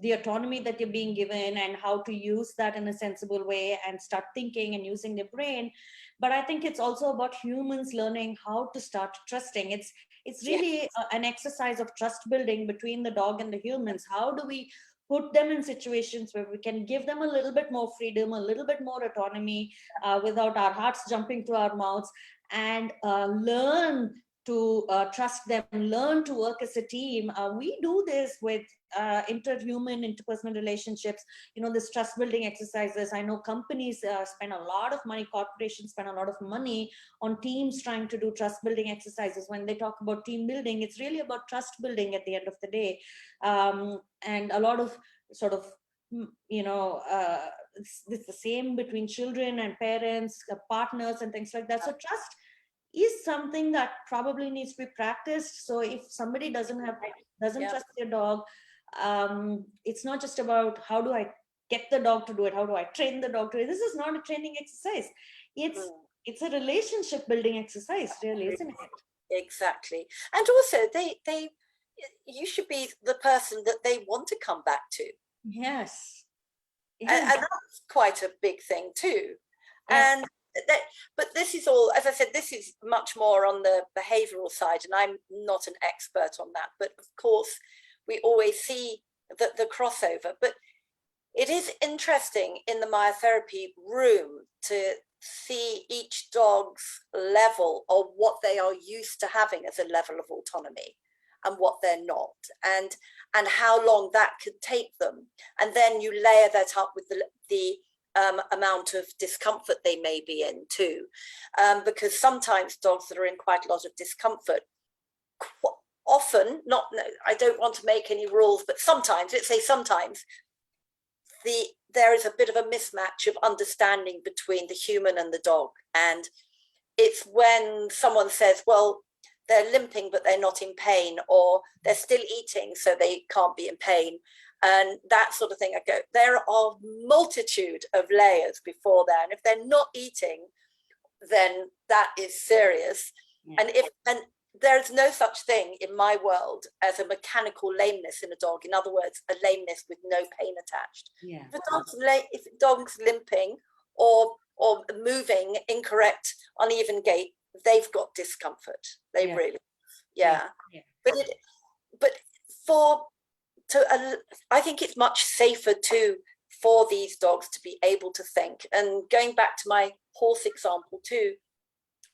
Speaker 1: the autonomy that you're being given and how to use that in a sensible way and start thinking and using their brain. But I think it's also about humans learning how to start trusting. It's really an exercise of trust building between the dog and the humans. How do we put them in situations where we can give them a little bit more freedom, a little bit more autonomy, without our hearts jumping to our mouths, and learn to trust them, learn to work as a team. We do this with interhuman, interpersonal relationships, this trust building exercises. I know companies spend a lot of money, corporations spend a lot of money on teams trying to do trust building exercises. When they talk about team building, it's really about trust building at the end of the day. And a lot of sort of, it's the same between children and parents, partners and things like that. So trust is something that probably needs to be practiced. So if somebody doesn't trust their dog, it's not just about how do I get the dog to do it, how do I train the dog to do it. This is not a training exercise. It's a relationship building exercise, really, isn't it?
Speaker 2: Exactly. And also you should be the person that they want to come back to.
Speaker 1: Yes.
Speaker 2: And that's quite a big thing too.
Speaker 1: Yes.
Speaker 2: But this is all, as I said, this is much more on the behavioral side, and I'm not an expert on that. But of course, we always see the crossover. But it is interesting in the myotherapy room to see each dog's level of what they are used to having as a level of autonomy and what they're not, and how long that could take them. And then you layer that up with the amount of discomfort they may be in too, because sometimes dogs that are in quite a lot of discomfort, often, I don't want to make any rules, but sometimes, let's say sometimes, there is a bit of a mismatch of understanding between the human and the dog. And it's when someone says, well, they're limping but they're not in pain, or they're still eating so they can't be in pain, and that sort of thing. I go, there are multitude of layers before that, and if they're not eating, then that is serious. And there's no such thing in my world as a mechanical lameness in a dog. In other words, a lameness with no pain attached. If a dog's limping or moving incorrect, uneven gait, they've got discomfort. They really, I think it's much safer too for these dogs to be able to think. And going back to my horse example too,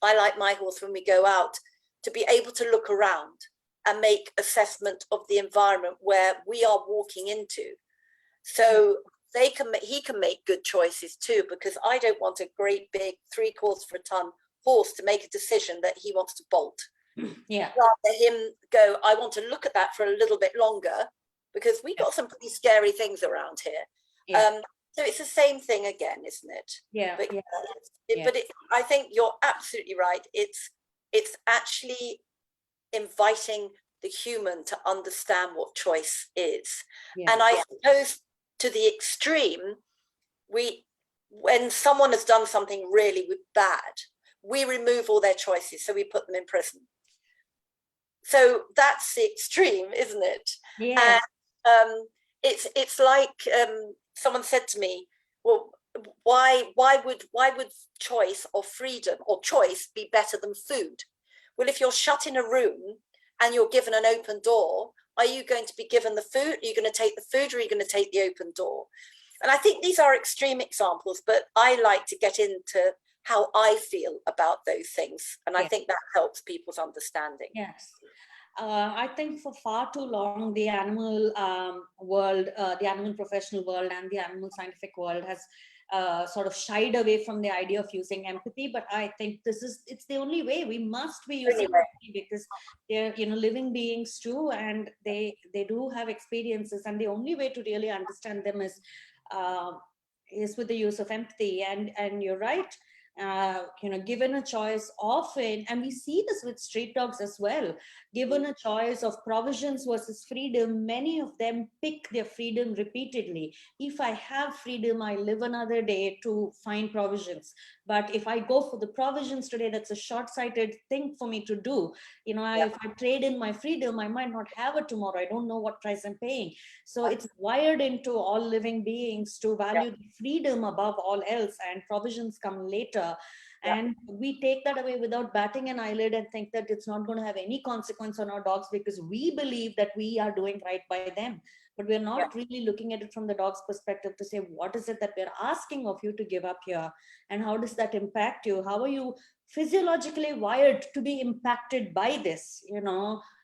Speaker 2: I like my horse, when we go out, to be able to look around and make assessment of the environment where we are walking into. So he can make good choices too, because I don't want a great big 3/4 horse to make a decision that he wants to bolt. Rather him go, I want to look at that for a little bit longer, because we got some pretty scary things around here. So it's the same thing again, isn't it? But I think you're absolutely right. It's actually inviting the human to understand what choice is. And I suppose to the extreme, when someone has done something really bad, we remove all their choices, so we put them in prison. So that's the extreme, isn't it?
Speaker 1: Yeah.
Speaker 2: And it's like someone said to me, well, why would choice or freedom or choice be better than food? Well, if you're shut in a room and you're given an open door, are you going to be given the food? Are you going to take the food, or are you going to take the open door? And I think these are extreme examples, but I like to get into how I feel about those things. And I think that helps people's understanding.
Speaker 1: Yes. I think for far too long, the animal world, the animal professional world and the animal scientific world has sort of shied away from the idea of using empathy. But I think it's the only way. We must be using empathy, because they're living beings too, and they do have experiences, and the only way to really understand them is with the use of empathy. And you're right. given a choice often, and we see this with street dogs as well, given a choice of provisions versus freedom, many of them pick their freedom repeatedly. If I have freedom, I live another day to find provisions. But if I go for the provisions today, that's a short-sighted thing for me to do. If I trade in my freedom, I might not have it tomorrow. I don't know what price I'm paying. So it's wired into all living beings to value the freedom above all else, and provisions come later. And we take that away without batting an eyelid and think that it's not going to have any consequence on our dogs because we believe that we are doing right by them. But we're not really looking at it from the dog's perspective to say, what is it that we're asking of you to give up here? And how does that impact you? How are you physiologically wired to be impacted by this?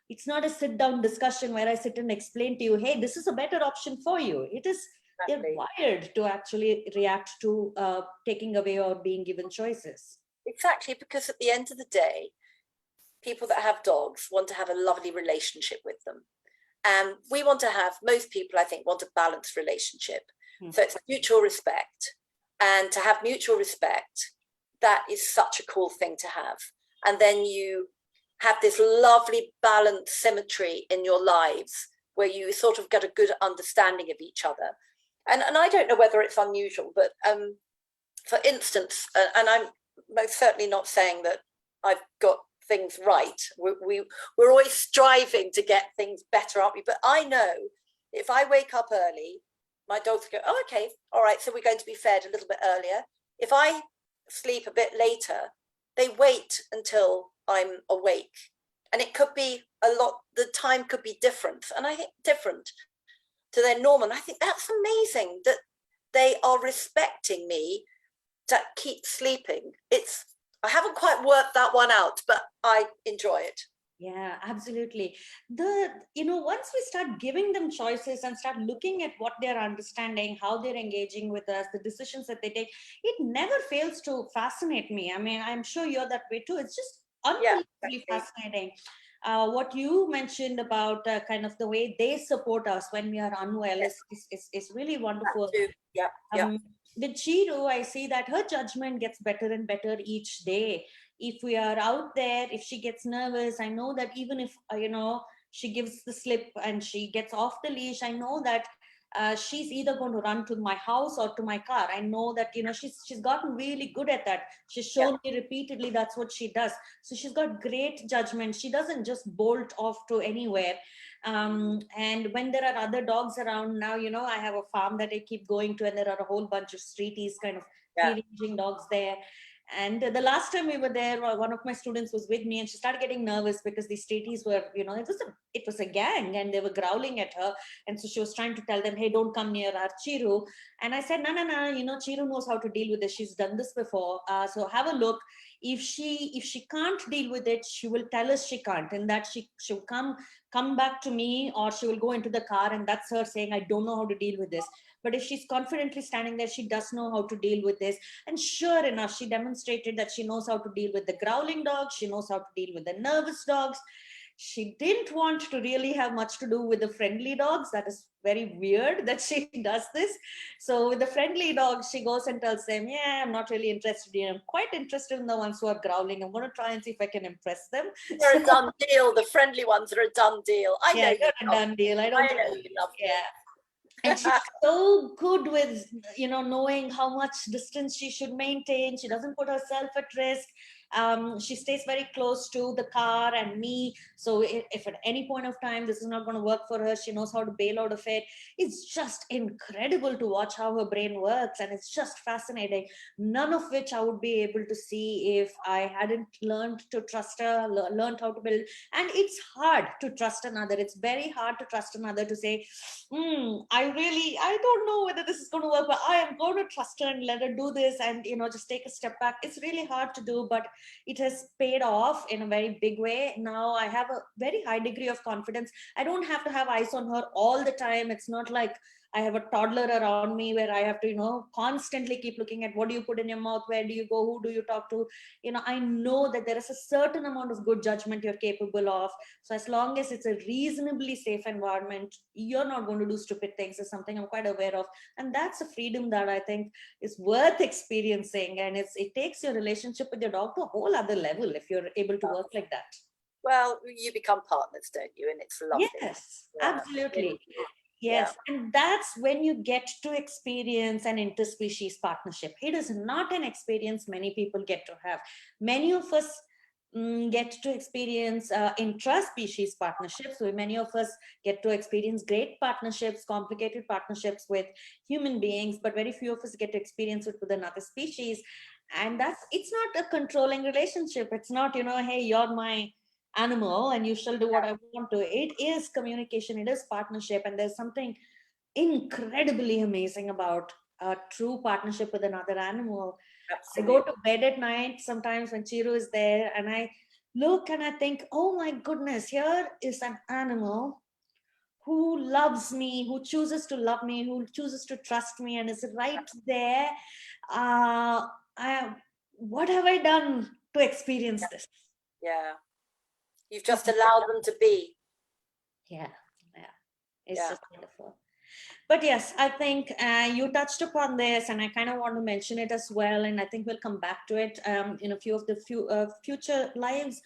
Speaker 1: It's not a sit down discussion where I sit and explain to you, hey, this is a better option for you. It is, they're wired to actually react to taking away or being given choices.
Speaker 2: Exactly, because at the end of the day, people that have dogs want to have a lovely relationship with them. And we want to have, most people, I think, want a balanced relationship. So it's mutual respect. And to have mutual respect, that is such a cool thing to have. And then you have this lovely balanced symmetry in your lives where you sort of get a good understanding of each other. And I don't know whether it's unusual, but for instance, and I'm most certainly not saying that I've got things right. We're always striving to get things better, aren't we? But I know if I wake up early, my dogs go, oh, okay, all right, so we're going to be fed a little bit earlier. If I sleep a bit later, they wait until I'm awake. And it could be a lot, the time could be different. And I think different to their normal. And I think that's amazing that they are respecting me to keep sleeping. I haven't quite worked that one out, but I enjoy it.
Speaker 1: Yeah, absolutely. Once we start giving them choices and start looking at what they're understanding, how they're engaging with us, the decisions that they take, it never fails to fascinate me. I mean, I'm sure you're that way too. It's just unbelievably fascinating. What you mentioned about kind of the way they support us when we are unwell is really wonderful. With Chiru, I see that her judgment gets better and better each day. If we are out there, if she gets nervous, I know that even if, she gives the slip and she gets off the leash, I know that she's either going to run to my house or to my car. I know that, she's gotten really good at that. She's shown me repeatedly that's what she does. So she's got great judgment. She doesn't just bolt off to anywhere. And when there are other dogs around now, I have a farm that I keep going to, and there are a whole bunch of streeties, kind of free-ranging dogs there. And the last time we were there, one of my students was with me, and she started getting nervous because the streeties were, it was a gang, and they were growling at her. And so she was trying to tell them, hey, don't come near our Chiru. And I said, no, Chiru knows how to deal with this. She's done this before. So have a look. If she can't deal with it, she will tell us she can't, and that she'll come back to me, or she will go into the car, and that's her saying, I don't know how to deal with this. But if she's confidently standing there, she does know how to deal with this. And sure enough, she demonstrated that she knows how to deal with the growling dogs. She knows how to deal with the nervous dogs. She didn't want to really have much to do with the friendly dogs. That is very weird that she does this. So with the friendly dogs, she goes and tells them, yeah, I'm not really interested in. I'm quite interested in the ones who are growling. I'm going to try and see if I can impress them.
Speaker 2: They're a done deal. The friendly ones are a done deal. I know
Speaker 1: they're a done deal. I know
Speaker 2: you love them.
Speaker 1: And she's so good with, knowing how much distance she should maintain. She doesn't put herself at risk. She stays very close to the car and me. So if at any point of time this is not going to work for her, she knows how to bail out of it. It's just incredible to watch how her brain works. And it's just fascinating. None of which I would be able to see if I hadn't learned to trust her, learned how to build. And it's hard to trust another. It's very hard to trust another to say, I don't know whether this is going to work, but I am going to trust her and let her do this and, just take a step back. It's really hard to do, but it has paid off in a very big way. Now I have a very high degree of confidence. I don't have to have eyes on her all the time. It's not like I have a toddler around me where I have to, constantly keep looking at what do you put in your mouth, where do you go, who do you talk to. I know that there is a certain amount of good judgment you're capable of. So as long as it's a reasonably safe environment, you're not going to do stupid things, is something I'm quite aware of. And that's a freedom that I think is worth experiencing. And it takes your relationship with your dog to a whole other level if you're able to work like that.
Speaker 2: Well, you become partners, don't you? And it's lovely.
Speaker 1: Yes,
Speaker 2: Yeah.
Speaker 1: absolutely. Yes,
Speaker 2: Yeah.
Speaker 1: and that's when you get to experience an interspecies partnership. It is not an experience many people get to have. Many of us get to experience intra-species partnerships. So many of us get to experience great partnerships, complicated partnerships with human beings, but very few of us get to experience it with another species. And it's not a controlling relationship. It's not, hey, you're my animal and you shall do what I want to. It is communication, it is partnership, and there's something incredibly amazing about a true partnership with another animal.
Speaker 2: Absolutely.
Speaker 1: I go to bed at night sometimes when Chiru is there, and I look and I think, oh my goodness, here is an animal who loves me, who chooses to love me, who chooses to trust me, and is right there. What have I done to experience this?
Speaker 2: Yeah. You've just allowed them to be.
Speaker 1: Yeah. It's just wonderful. But yes, I think you touched upon this, and I kind of want to mention it as well. And I think we'll come back to it in a few of the future lives.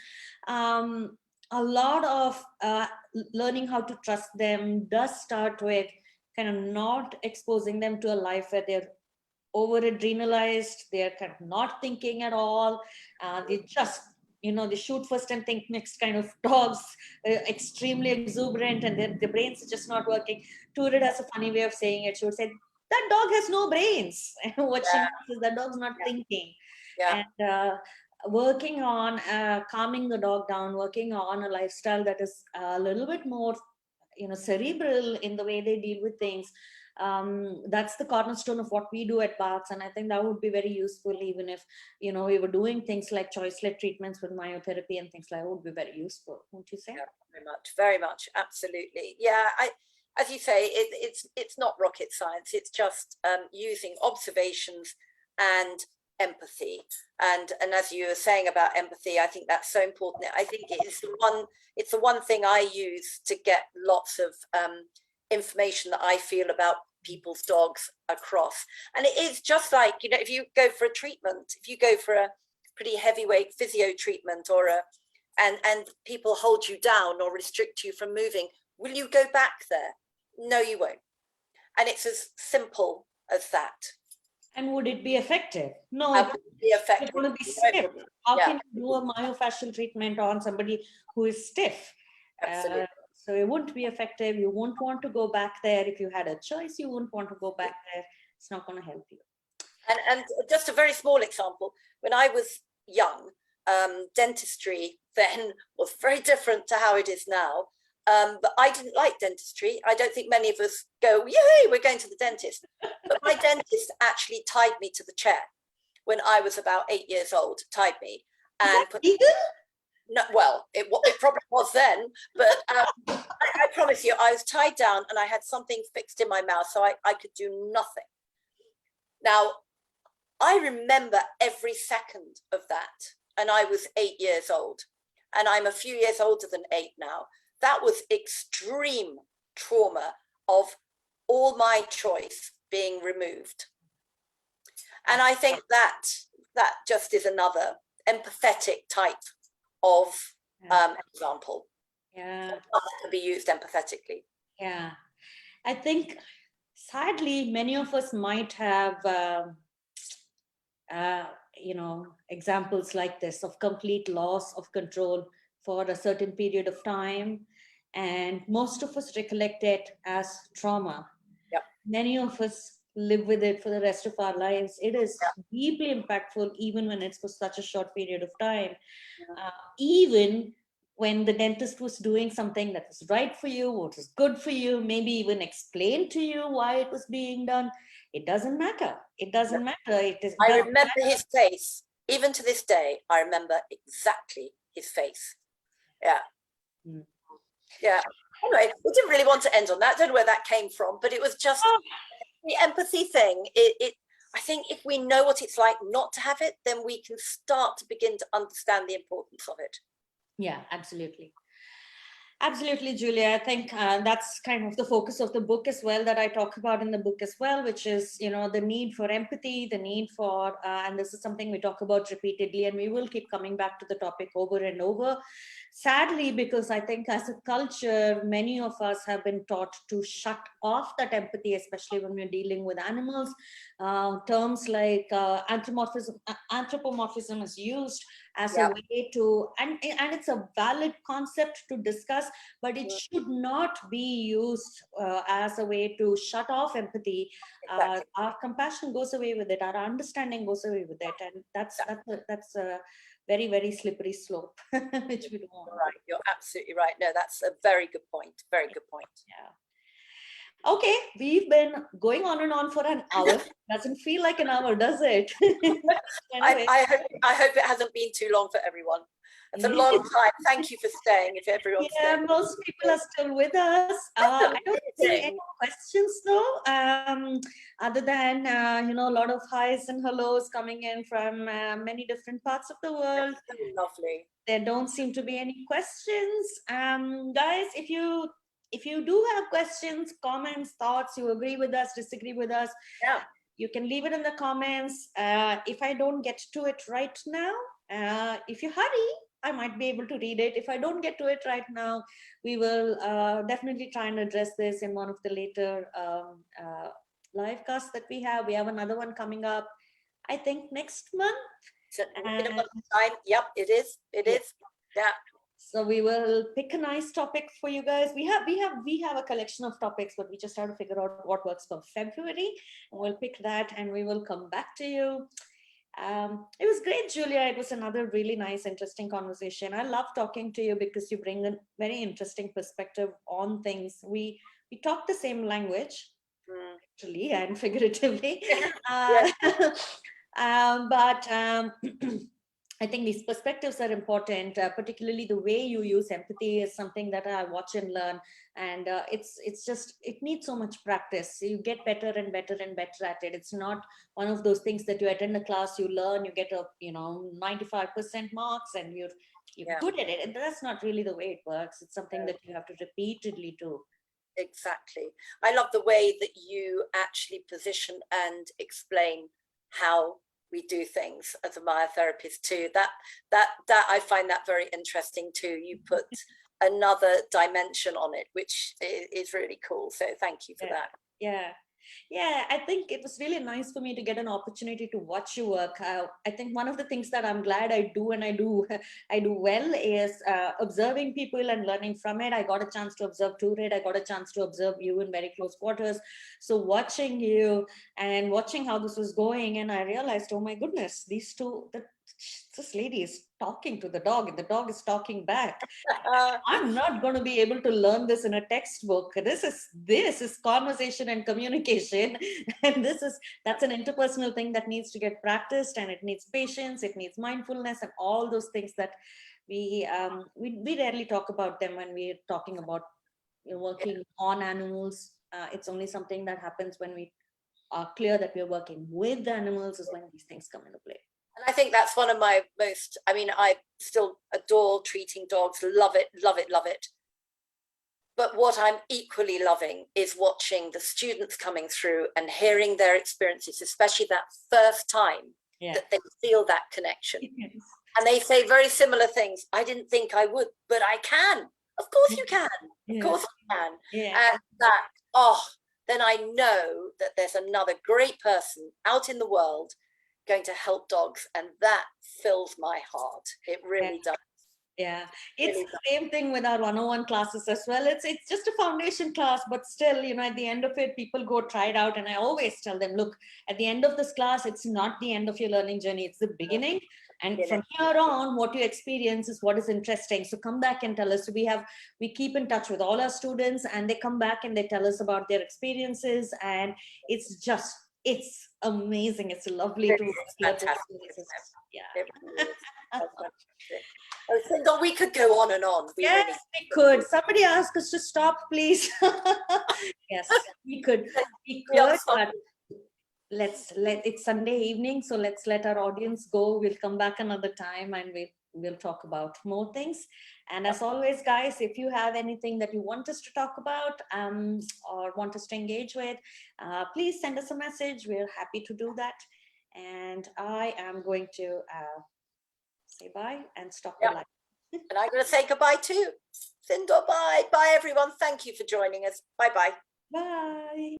Speaker 1: A lot of learning how to trust them does start with kind of not exposing them to a life where they're over adrenalized, they're kind of not thinking at all. They just, they shoot first and think next kind of dogs, extremely exuberant, and their brains are just not working. Turid has a funny way of saying it. She would say, that dog has no brains. And what she means is that dog's not thinking. And working on calming the dog down, working on a lifestyle that is a little bit more, cerebral in the way they deal with things. That's the cornerstone of what we do at BHARCS, and I think that would be very useful. Even if we were doing things like choice-led treatments with myotherapy and things like that, would be very useful, won't you say?
Speaker 2: Yeah, very much, absolutely. Yeah, as you say, it's not rocket science. It's just using observations and empathy. And as you were saying about empathy, I think that's so important. I think it's the one thing I use to get lots of information that I feel about people's dogs across. And it is just like, if you go for a treatment, if you go for a pretty heavyweight physio treatment and people hold you down or restrict you from moving, will you go back there? No, you won't. And it's as simple as that.
Speaker 1: And would it be effective? No,
Speaker 2: it wouldn't be effective.
Speaker 1: It's going to be stiff. How can you do a myofascial treatment on somebody who is stiff?
Speaker 2: Absolutely.
Speaker 1: So it wouldn't be effective. You won't want to go back there. If you had a choice, you wouldn't want to go back there. It's not going to help you.
Speaker 2: And just a very small example, when I was young, dentistry then was very different to how it is now. But I didn't like dentistry. I don't think many of us go, yay, we're going to the dentist. But my dentist actually tied me to the chair when I was about 8 years old, tied me. And no, well, it probably was then, but I promise you, I was tied down and I had something fixed in my mouth, so I could do nothing. Now, I remember every second of that, and I was 8 years old, and I'm a few years older than 8 now. That was extreme trauma of all my choice being removed. And I think that just is another empathetic type of example.
Speaker 1: Yeah.
Speaker 2: To be used empathetically.
Speaker 1: Yeah. I think, sadly, many of us might have, examples like this of complete loss of control for a certain period of time. And most of us recollect it as trauma.
Speaker 2: Yep.
Speaker 1: Many of us live with it for the rest of our lives. It is deeply impactful, even when it's for such a short period of time. Even when the dentist was doing something that was right for you, what was good for you, maybe even explained to you why it was being done, it doesn't matter. It doesn't matter.
Speaker 2: I remember his face. Even to this day, I remember exactly his face. Yeah.
Speaker 1: Mm.
Speaker 2: Yeah. Anyway, we didn't really want to end on that. I don't know where that came from, but it was just the empathy thing. I think if we know what it's like not to have it, then we can start to begin to understand the importance of it.
Speaker 1: Yeah, absolutely. Absolutely, Julia. I think that's kind of the focus of the book as well, that I talk about in the book as well, which is, you know, the need for empathy, the need for, and this is something we talk about repeatedly, and we will keep coming back to the topic over and over. Sadly, because I think as a culture, many of us have been taught to shut off that empathy, especially when we're dealing with animals. Terms like anthropomorphism is used as a way to, and it's a valid concept to discuss, but it should not be used as a way to shut off empathy.
Speaker 2: Exactly.
Speaker 1: Our compassion goes away with it, our understanding goes away with it, and that's a very, very slippery slope, which we don't want.
Speaker 2: Right, you're absolutely right. No, that's a very good point. Very good point.
Speaker 1: Yeah. Okay, we've been going on and on for an hour. Doesn't feel like an hour, does it? Anyway.
Speaker 2: I hope it hasn't been too long for everyone. It's a long time. Thank you for staying. If everyone's staying.
Speaker 1: Most people are still with us. I don't see any questions though, other than you know, a lot of highs and hellos coming in from many different parts of the world.
Speaker 2: That's so lovely.
Speaker 1: There don't seem to be any questions. Guys, if you do have questions, comments, thoughts, you agree with us, disagree with us, you can leave it in the comments. If I don't get to it right now, if you hurry, I might be able to read it. If I don't get to it right now, we will definitely try and address this in one of the later live casts that we have. We have another one coming up, I think next month.
Speaker 2: In a month's time. Yep, it is. It is. Yeah.
Speaker 1: So we will pick a nice topic for you guys. We have a collection of topics, but we just have to figure out what works for February. And we'll pick that and we will come back to you. It was great, Julia. It was another really nice, interesting conversation. I love talking to you because you bring a very interesting perspective on things. We talk the same language, actually and figuratively. But I think these perspectives are important, particularly the way you use empathy is something that I watch and learn. And it's just, it needs so much practice. You get better and better and better at it. It's not one of those things that you attend a class, you learn, you get a 95% marks and you're good at it. And that's not really the way it works. It's something that you have to repeatedly do.
Speaker 2: Exactly. I love the way that you actually position and explain how we do things as a myotherapist too. That I find that very interesting too. You put another dimension on it, which is really cool. So thank you for that.
Speaker 1: Yeah, I think it was really nice for me to get an opportunity to watch you work. I think one of the things that I'm glad I do and I do well is observing people and learning from it. I got a chance to observe Turid. I got a chance to observe you in very close quarters. So watching you and watching how this was going, and I realized, oh my goodness, these two, this lady is talking to the dog and the dog is talking back. I'm not going to be able to learn this in a textbook. This is conversation and communication, and that's an interpersonal thing that needs to get practiced, and it needs patience, it needs mindfulness, and all those things that we rarely talk about them when we're talking about working on animals. It's only something that happens when we are clear that we're working with animals, is when these things come into play.
Speaker 2: And I think that's one of my most, I still adore treating dogs, love it, love it, love it. But what I'm equally loving is watching the students coming through and hearing their experiences, especially that first time that they feel that connection. And they say very similar things. I didn't think I would, but I can. Of course you can. Of course you can. And that, then I know that there's another great person out in the world going to help dogs, and that fills my heart. It really does.
Speaker 1: Yeah, it's the same thing with our 101 classes as well. It's just a foundation class, but still, at the end of it, people go try it out. And I always tell them, look, at the end of this class, it's not the end of your learning journey. It's the beginning. And from here on, what you experience is what is interesting. So come back and tell us. We keep in touch with all our students, and they come back and they tell us about their experiences. And it's just it's amazing. It's lovely
Speaker 2: It
Speaker 1: to
Speaker 2: is
Speaker 1: work here.
Speaker 2: fantastic,
Speaker 1: Yeah.
Speaker 2: it really is. That's fantastic. Oh, Sindhoor, we could go on and on. We
Speaker 1: Yes,
Speaker 2: really
Speaker 1: we could. Somebody ask us to stop, please. Yes, we could. We
Speaker 2: we are
Speaker 1: could,
Speaker 2: sorry.
Speaker 1: but it's Sunday evening, so let's let our audience go. We'll come back another time and we'll talk about more things. And as always, guys, if you have anything that you want us to talk about or want us to engage with, please send us a message. We're happy to do that. And I am going to say bye and stop the live.
Speaker 2: And I'm going to say goodbye too. Sindhoor, bye. Bye, everyone. Thank you for joining us. Bye-bye.
Speaker 1: Bye.